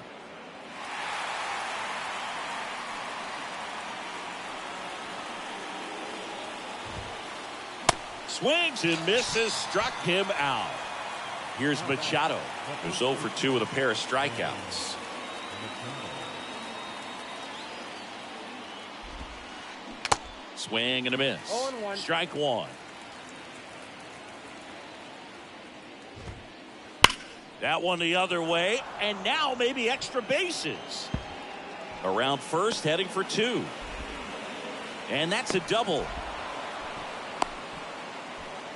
Swings and misses, struck him out. Here's Machado, who's 0 for 2 with a pair of strikeouts. Swing and a miss. Strike one. That one the other way, and now maybe extra bases. Around first, heading for 2. And that's a double.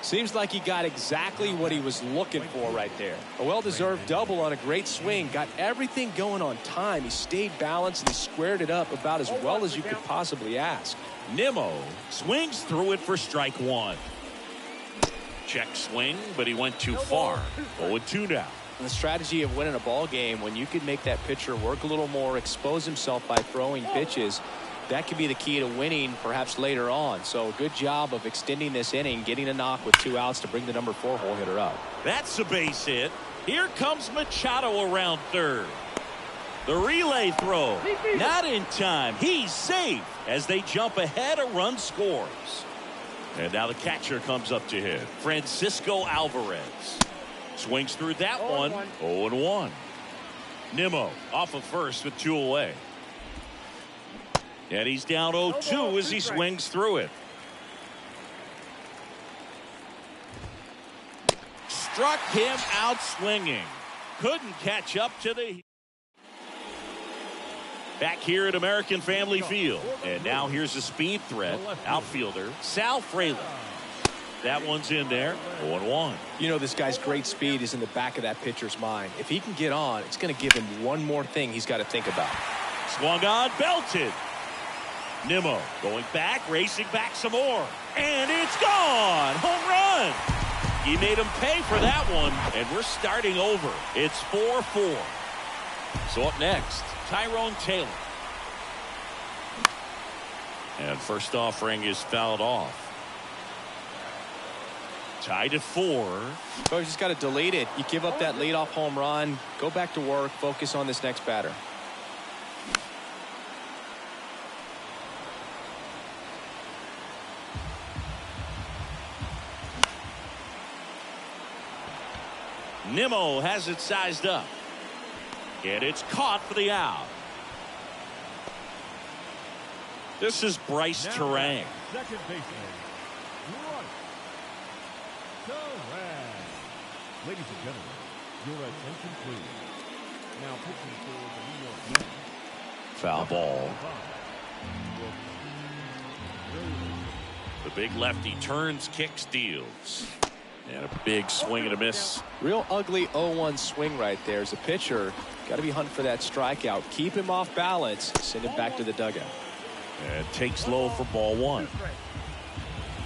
Seems like he got exactly what he was looking for right there. A well-deserved double on a great swing. Got everything going on time. He stayed balanced and he squared it up about as well as you could possibly ask. Nimmo swings through it for strike one. Check swing, but he went too far. 0-2 now. The strategy of winning a ball game, when you can make that pitcher work a little more, expose himself by throwing pitches, that could be the key to winning perhaps later on. So good job of extending this inning, getting a knock with 2 outs to bring the number 4 hole hitter up. That's a base hit. Here comes Machado around third. The relay throw, not in time. He's safe as they jump ahead. A run scores. And now the catcher comes up to hit. Francisco Alvarez. Swings through that one. 0-1. Nimmo off of first with 2 away. And he's down 0-2 as he swings through it. Struck him out swinging. Couldn't catch up to the... Back here at American Family Field. And now here's a speed threat. Outfielder Sal Frelick. That one's in there. 0-1. You know, this guy's great speed is in the back of that pitcher's mind. If he can get on, it's going to give him one more thing he's got to think about. Swung on, belted. Nimmo going back, racing back some more. And it's gone. Home run. He made him pay for that one. And we're starting over. It's 4-4. So up next, Tyrone Taylor. And first offering is fouled off. Tied at 4. So you just got to delete it. You give up that leadoff home run. Go back to work. Focus on this next batter. Nimmo has it sized up. And it's caught for the out. This is Bryce Terang. Second baseman. Run. Correct. Ladies and gentlemen, your attention please. Now pitching for the New York Mets. Foul ball. The big lefty turns, kicks, deals. And a big swing and a miss. Real ugly 0-1 swing right there. As a pitcher, got to be hunting for that strikeout. Keep him off balance. Send him back to the dugout. And takes low for ball 1.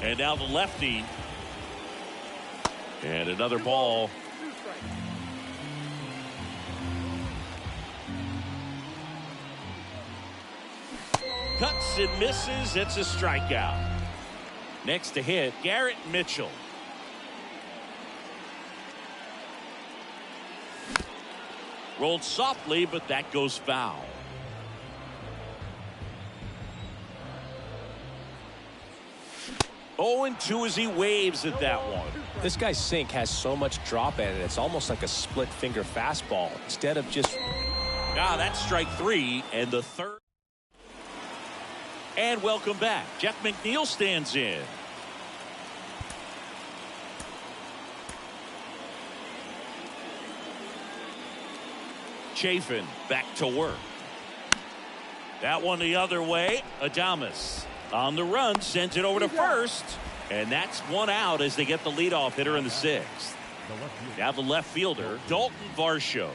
And now the lefty. And another ball. Cuts and misses. It's a strikeout. Next to hit, Garrett Mitchell. Rolled softly, but that goes foul. Oh, and 2 as he waves at that one. This guy's sink has so much drop in it. It's almost like a split finger fastball instead of just... That's strike 3 and the third. And welcome back. Jeff McNeil stands in. Chafin back to work. That one the other way. Adames on the run, sends it over to first. And that's 1 out as they get the leadoff hitter in the 6th. Now the left fielder, Dalton Varsho.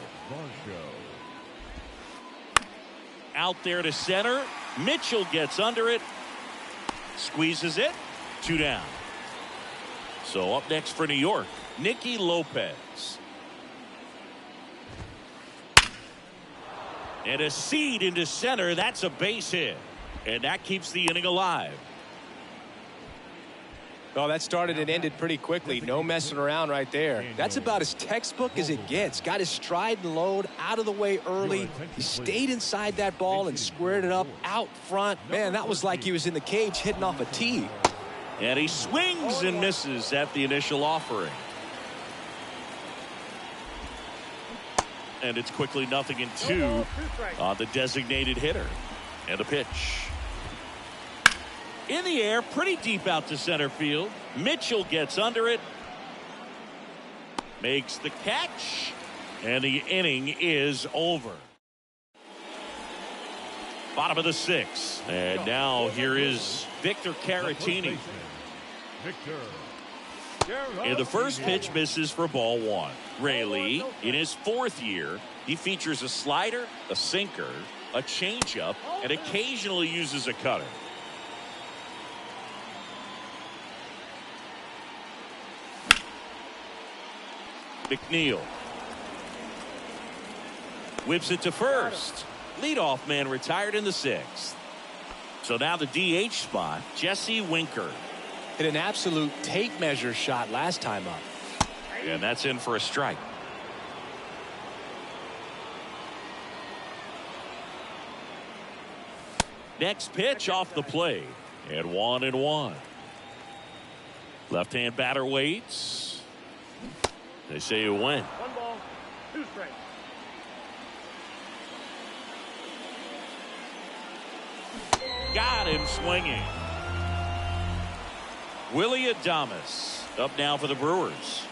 Out there to center. Mitchell gets under it. Squeezes it. 2 down. So up next for New York, Nicky Lopez. And a seed into center. That's a base hit. And that keeps the inning alive. Oh, that started and ended pretty quickly. No messing around right there. That's about as textbook as it gets. Got his stride and load out of the way early. He stayed inside that ball and squared it up out front. Man, that was like he was in the cage hitting off a tee. And he swings and misses at the initial offering. And it's quickly 0-2 on the designated hitter. And the pitch. In the air, pretty deep out to center field. Mitchell gets under it. Makes the catch. And the inning is over. Bottom of the 6th. And now here is Victor Caratini. And the first pitch misses for ball 1. Rayleigh, in his 4th year, he features a slider, a sinker, a changeup, and occasionally uses a cutter. McNeil. Whips it to first. Leadoff man retired in the 6th. So now the DH spot, Jesse Winker. Hit an absolute tape measure shot last time up. And that's in for a strike. Next pitch off the plate. And 1-1. Left-hand batter waits. They say it went. 1 ball, 2 strikes. Got him swinging. Willie Adames up now for the Brewers.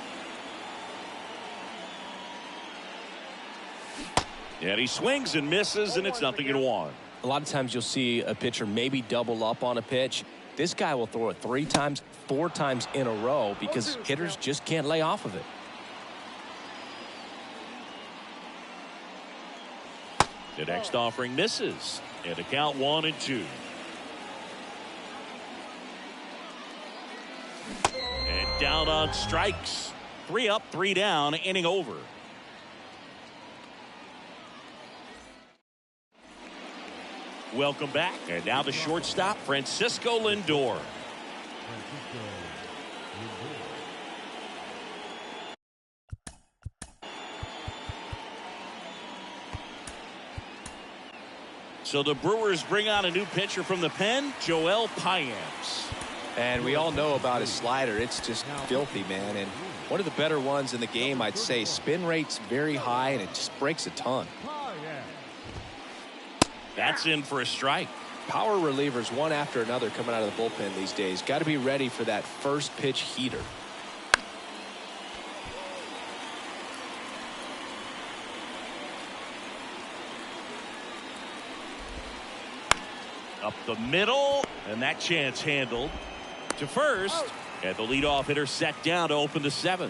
And he swings and misses, and it's 0-1. A lot of times you'll see a pitcher maybe double up on a pitch. This guy will throw it 3 times, 4 times in a row because hitters just can't lay off of it. The next offering misses. And the count 1-2. And down on strikes. 3 up, 3 down, inning over. Welcome back. And now the shortstop, Francisco Lindor. So the Brewers bring on a new pitcher from the pen, Joel Payamps. And we all know about his slider. It's just filthy, man. And one of the better ones in the game, I'd say. Spin rate's very high, and it just breaks a ton. That's in for a strike. Power relievers one after another coming out of the bullpen these days. Got to be ready for that first pitch heater. Up the middle, and that chance handled to first. And the leadoff hitter set down to open the 7th.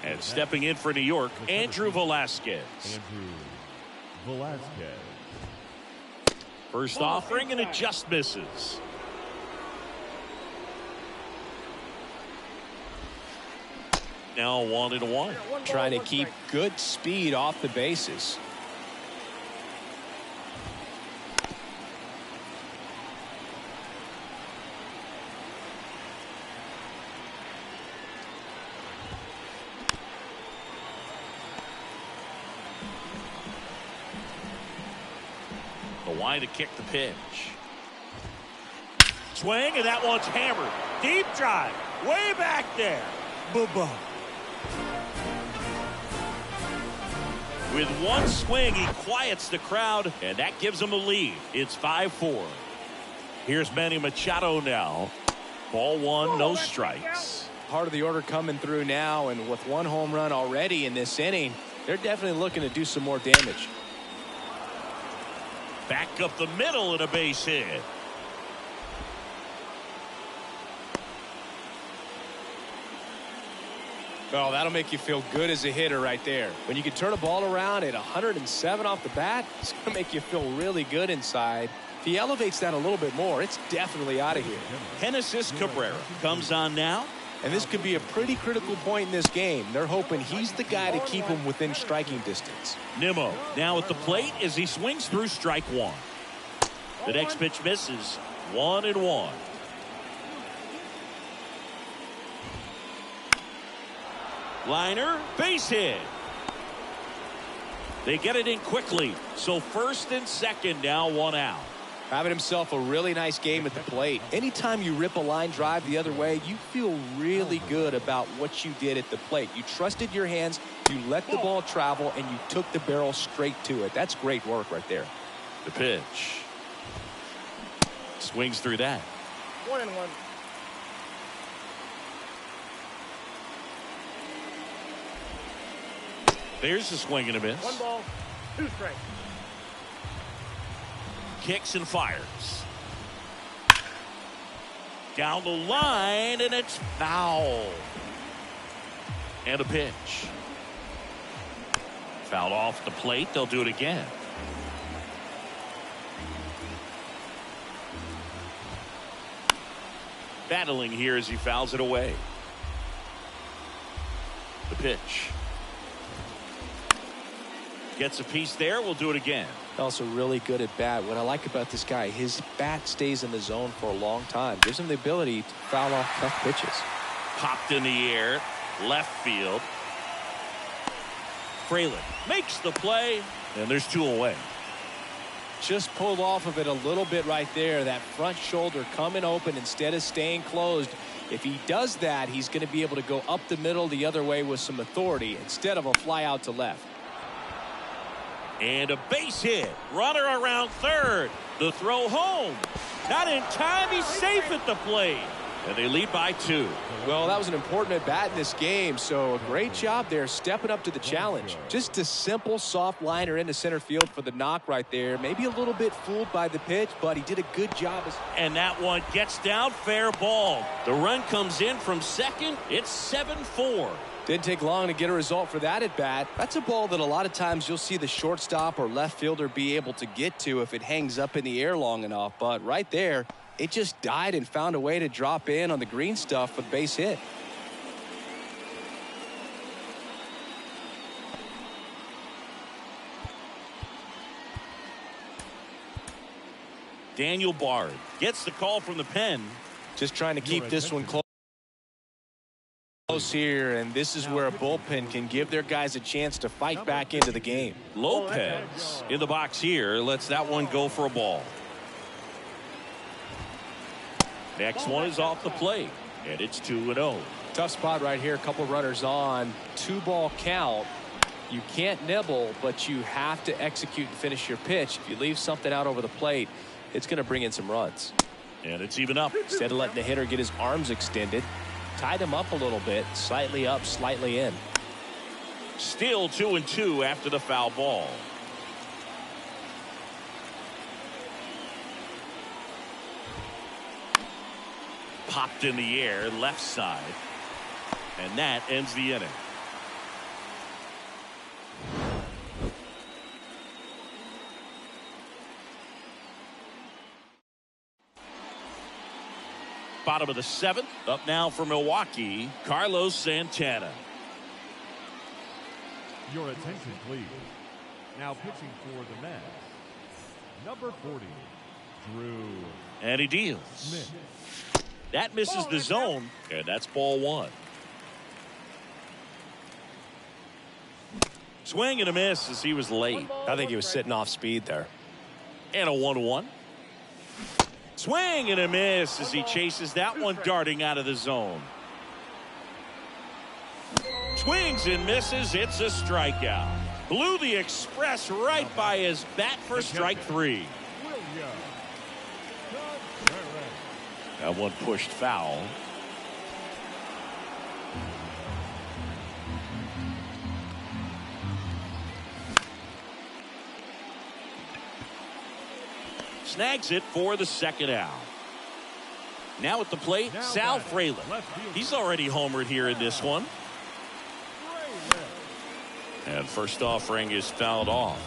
And stepping in for New York, Andrew Velasquez. First offering, and it just misses. Now 1-1. Trying to keep good speed off the bases. Why to kick the pitch. Swing, and that one's hammered. Deep drive. Way back there. Boo-boo. With one swing, he quiets the crowd, and that gives him a lead. It's 5-4. Here's Manny Machado now. Ball 1, no strikes. Heart of the order coming through now, and with 1 home run already in this inning, they're definitely looking to do some more damage. Back up the middle and a base hit. Oh, that'll make you feel good as a hitter right there. When you can turn a ball around at 107 off the bat, it's going to make you feel really good inside. If he elevates that a little bit more, it's definitely out of here. Genesis Cabrera comes on now. And this could be a pretty critical point in this game. They're hoping he's the guy to keep him within striking distance. Nimmo now at the plate as he swings through strike 1. The next pitch misses. 1-1. Liner, base hit. They get it in quickly. So first and second, now 1 out. Having himself a really nice game at the plate. Anytime you rip a line drive the other way, you feel really good about what you did at the plate. You trusted your hands, you let the ball travel, and you took the barrel straight to it. That's great work right there. The pitch. Swings through that. 1-1. There's a swing and a miss. 1 ball, 2 strikes. Kicks and fires. Down the line, and it's foul. And a pitch. Fouled off the plate. They'll do it again. Battling here as he fouls it away. The pitch. Gets a piece there. We'll do it again. Also really good at bat. What I like about this guy, his bat stays in the zone for a long time. Gives him the ability to foul off tough pitches. Popped in the air. Left field. Fraley makes the play. And there's 2 away. Just pulled off of it a little bit right there. That front shoulder coming open instead of staying closed. If he does that, he's going to be able to go up the middle the other way with some authority instead of a fly out to left. And a base hit. Runner around third. The throw home. Not in time. He's safe at the plate. And they lead by 2. Well, that was an important at bat in this game, so a great job there stepping up to the challenge. Just a simple soft liner into center field for the knock right there. Maybe a little bit fooled by the pitch, but he did a good job. And that one gets down. Fair ball. The run comes in from second. It's 7-4. Didn't take long to get a result for that at bat. That's a ball that a lot of times you'll see the shortstop or left fielder be able to get to if it hangs up in the air long enough. But right there, it just died and found a way to drop in on the green stuff for the base hit. Daniel Bard gets the call from the pen. Just trying to keep this one close here, and this is where a bullpen can give their guys a chance to fight back into the game. Lopez in the box here lets that one go for a ball. Next one is off the plate, and it's 2-0. Tough spot right here. A couple runners on. 2-ball count. You can't nibble, but you have to execute and finish your pitch. If you leave something out over the plate, it's going to bring in some runs. And it's even up. Instead of letting the hitter get his arms extended, tied him up a little bit. Slightly up, slightly in. Still 2-2 after the foul ball. Popped in the air, left side. And that ends the inning. Bottom of the 7th. Up now for Milwaukee, Carlos Santana. Your attention, please. Now pitching for the Mets, number 40, Drew. And he deals. Smith. That misses the zone, and that's ball 1. Swing and a miss as he was late. I think he was sitting off speed there. And a 1-1. Swing and a miss as he chases that one darting out of the zone. Swings and misses. It's a strikeout. Blew the express right by his bat for strike 3. That one pushed foul. Snags it for the second out. Now at the plate, Sal Fraley. He's already homered here in this one. And first offering is fouled off.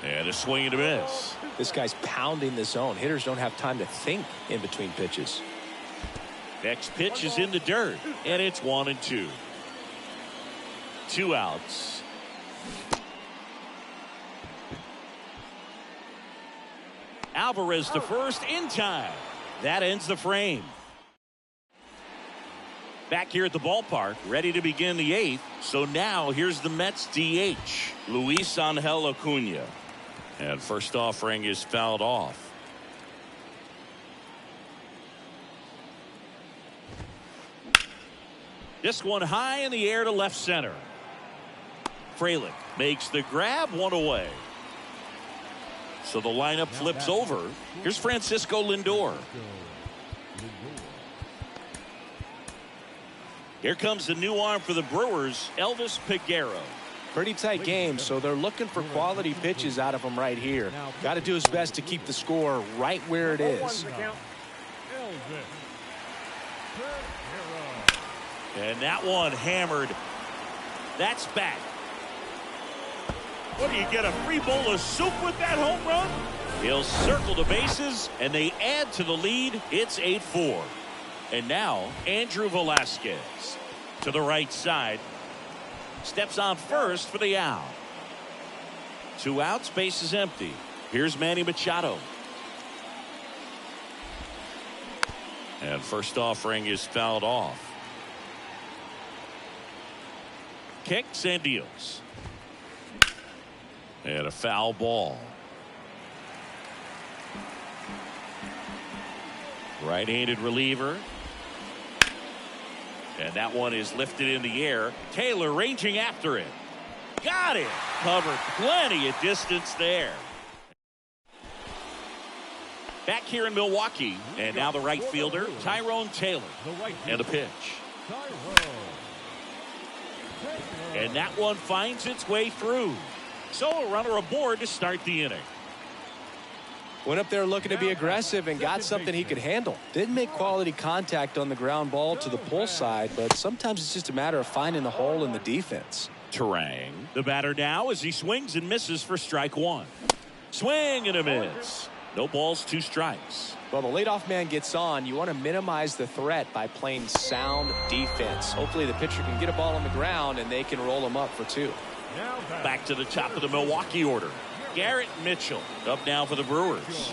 And a swing and a miss. This guy's pounding the zone. Hitters don't have time to think in between pitches. Next pitch is in the dirt, and it's 1-2. 2 outs. Alvarez to first in time. That ends the frame. Back here at the ballpark, ready to begin the 8th. So now here's the Mets DH, Luis Angel Acuna. And first offering is fouled off. This one high in the air to left center. Fraley makes the grab, 1 away. So the lineup flips over. Here's Francisco Lindor. Here comes the new arm for the Brewers, Elvis Peguero. Pretty tight game, so they're looking for quality pitches out of him right here. Got to do his best to keep the score right where it is. And that one hammered. That's back. What do you get, a free bowl of soup with that home run? He'll circle the bases, and they add to the lead. It's 8-4. And now, Andrew Velazquez. to the right side. Steps on first for the out. 2 outs, base is empty. Here's Manny Machado. And first offering is fouled off. Kicks and deals. And a foul ball. Right-handed reliever. And that one is lifted in the air. Taylor ranging after it. Got it. Covered plenty of distance there. Back here in Milwaukee. And now the right fielder, Tyrone Taylor. And the pitch. And that one finds its way through. So a runner aboard to start the inning. Went up there looking to be aggressive and got something he could handle. Didn't make quality contact on the ground ball to the pull side, but sometimes it's just a matter of finding the hole in the defense. Turang, the batter now as he swings and misses for strike 1. Swing and a miss. No balls, 2 strikes. Well, the leadoff man gets on. You want to minimize the threat by playing sound defense. Hopefully the pitcher can get a ball on the ground and they can roll him up for 2. Back to the top of the Milwaukee order. Garrett Mitchell up now for the Brewers.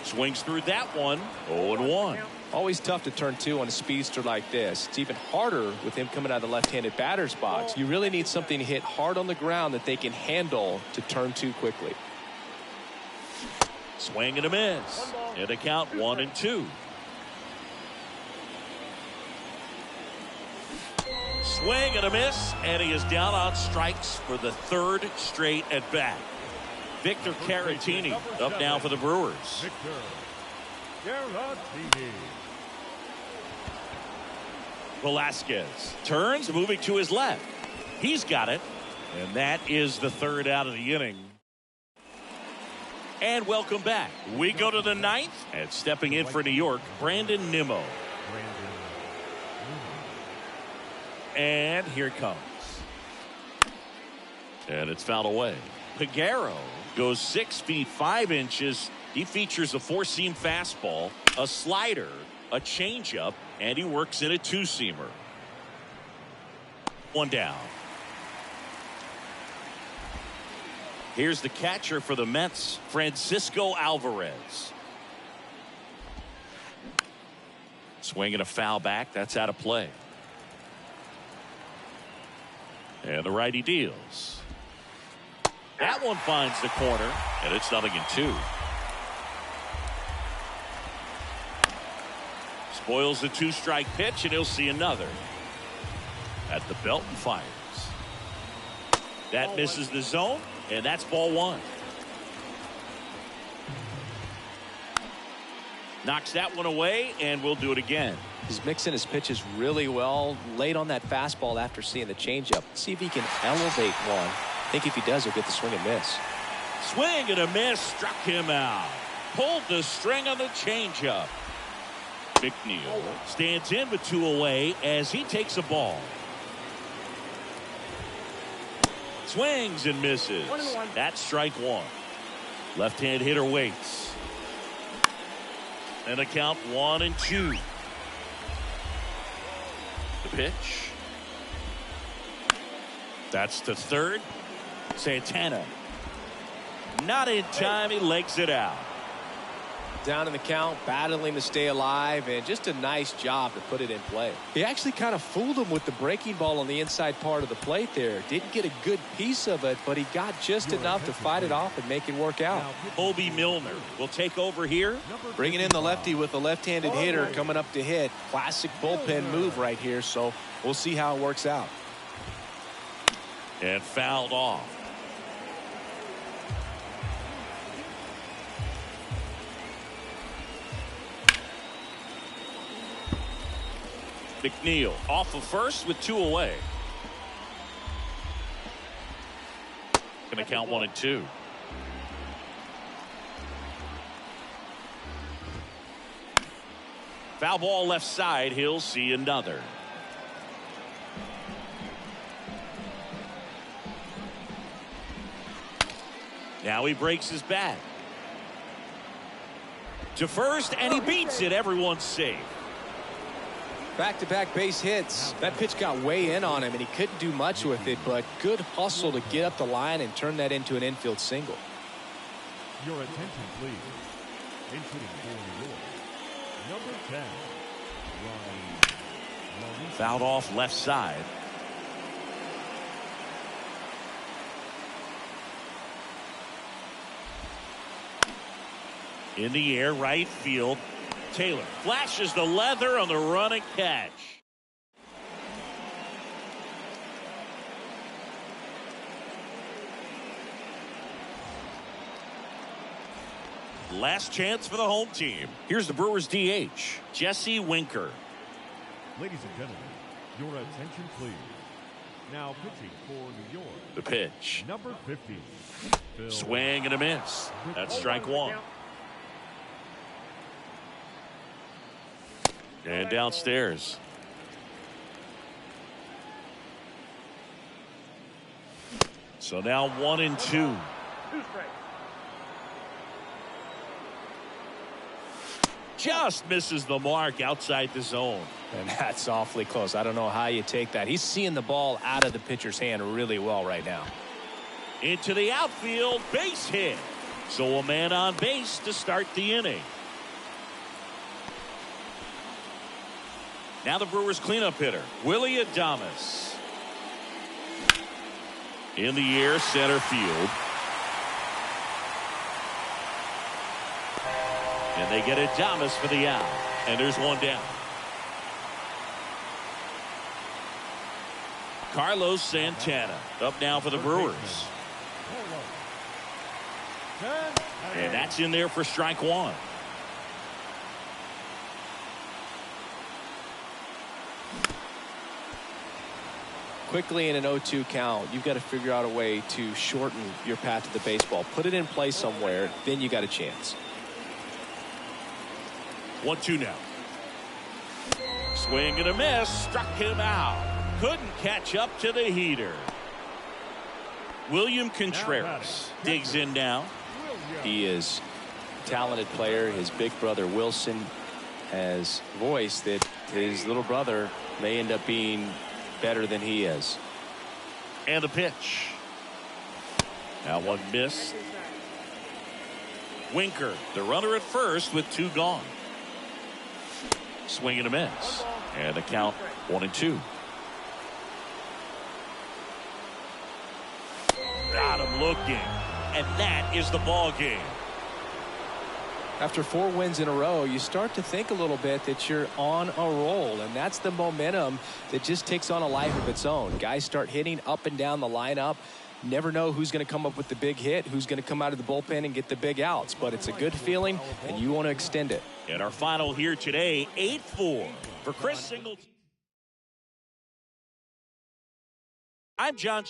Swings through that one. 0-1. Always tough to turn 2 on a speedster like this. It's even harder with him coming out of the left-handed batter's box. You really need something to hit hard on the ground that they can handle to turn 2 quickly. Swing and a miss. And a count 1-2. Swing and a miss, and he is down on strikes for the 3rd straight at bat. Victor Caratini up now for the Brewers. Velasquez turns, moving to his left. He's got it, and that is the 3rd out of the inning. And welcome back. We go to the 9th, and stepping in for New York, Brandon Nimmo. And here it comes. And it's fouled away. Peguero goes 6 feet 5 inches. He features a 4-seam fastball, a slider, a changeup, and he works in a 2-seamer. 1 down. Here's the catcher for the Mets, Francisco Alvarez. Swinging a foul back. That's out of play. And the righty deals. That one finds the corner, and it's 0-2. Spoils the 2-strike pitch, and he'll see another. At the belt and fires. That misses the zone, and that's ball 1. Knocks that one away, and we'll do it again. He's mixing his pitches really well. Late on that fastball after seeing the changeup. See if he can elevate one. I think if he does, he'll get the swing and miss. Swing and a miss. Struck him out. Pulled the string on the changeup. McNeil stands in with 2 away as he takes a ball. Swings and misses. That's strike 1. Left-hand hitter waits. And a count 1-2. The pitch. That's the 3rd. Santana. Not in time. He legs it out. Down in the count, battling to stay alive, and just a nice job to put it in play. He actually kind of fooled him with the breaking ball on the inside part of the plate there. Didn't get a good piece of it, but he got just enough to fight it off and make it work out. Colby Milner will take over here. Bringing in the lefty with a left-handed hitter coming up to hit. Classic bullpen move right here, so we'll see how it works out. And fouled off. McNeil off of first with 2 away. Going to count 1-2. Foul ball left side. He'll see another. Now he breaks his bat. To first, and he beats it. Everyone's safe. Back-to-back base hits. That pitch got way in on him, and he couldn't do much with it, but good hustle to get up the line and turn that into an infield single. Your attention, please. Inputting for New York, number 10, Ronnie. Fouled off left side. In the air, right field. Taylor flashes the leather on the run and catch. Last chance for the home team. Here's the Brewers DH, Jesse Winker. Ladies and gentlemen, your attention, please. Now pitching for New York. The pitch. Number 50. Phil. Swing and a miss. That's strike one. And downstairs. So now 1-2. 2 strikes. Just misses the mark outside the zone. And that's awfully close. I don't know how you take that. He's seeing the ball out of the pitcher's hand really well right now. Into the outfield, base hit. So a man on base to start the inning. Now the Brewers cleanup hitter, Willie Adames. In the air, center field. And they get Adames for the out. And there's one down. Carlos Santana up now for the Brewers. And that's in there for strike one. Quickly in an 0-2 count, you've got to figure out a way to shorten your path to the baseball. Put it in play somewhere, then you got a chance. 1-2 now. Swing and a miss. Struck him out. Couldn't catch up to the heater. William Contreras digs in now. He is a talented player. His big brother Wilson has voiced that his little brother may end up being better than he is. And the pitch. Now one missed. Winker, the runner at first with 2 gone. Swing and a miss. And the count 1-2. Got him looking. And that is the ball game. After 4 wins in a row, you start to think a little bit that you're on a roll, and that's the momentum that just takes on a life of its own. Guys start hitting up and down the lineup. Never know who's going to come up with the big hit, who's going to come out of the bullpen and get the big outs, but it's a good feeling, and you want to extend it. And our final here today, 8-4 for Chris Singleton. I'm John.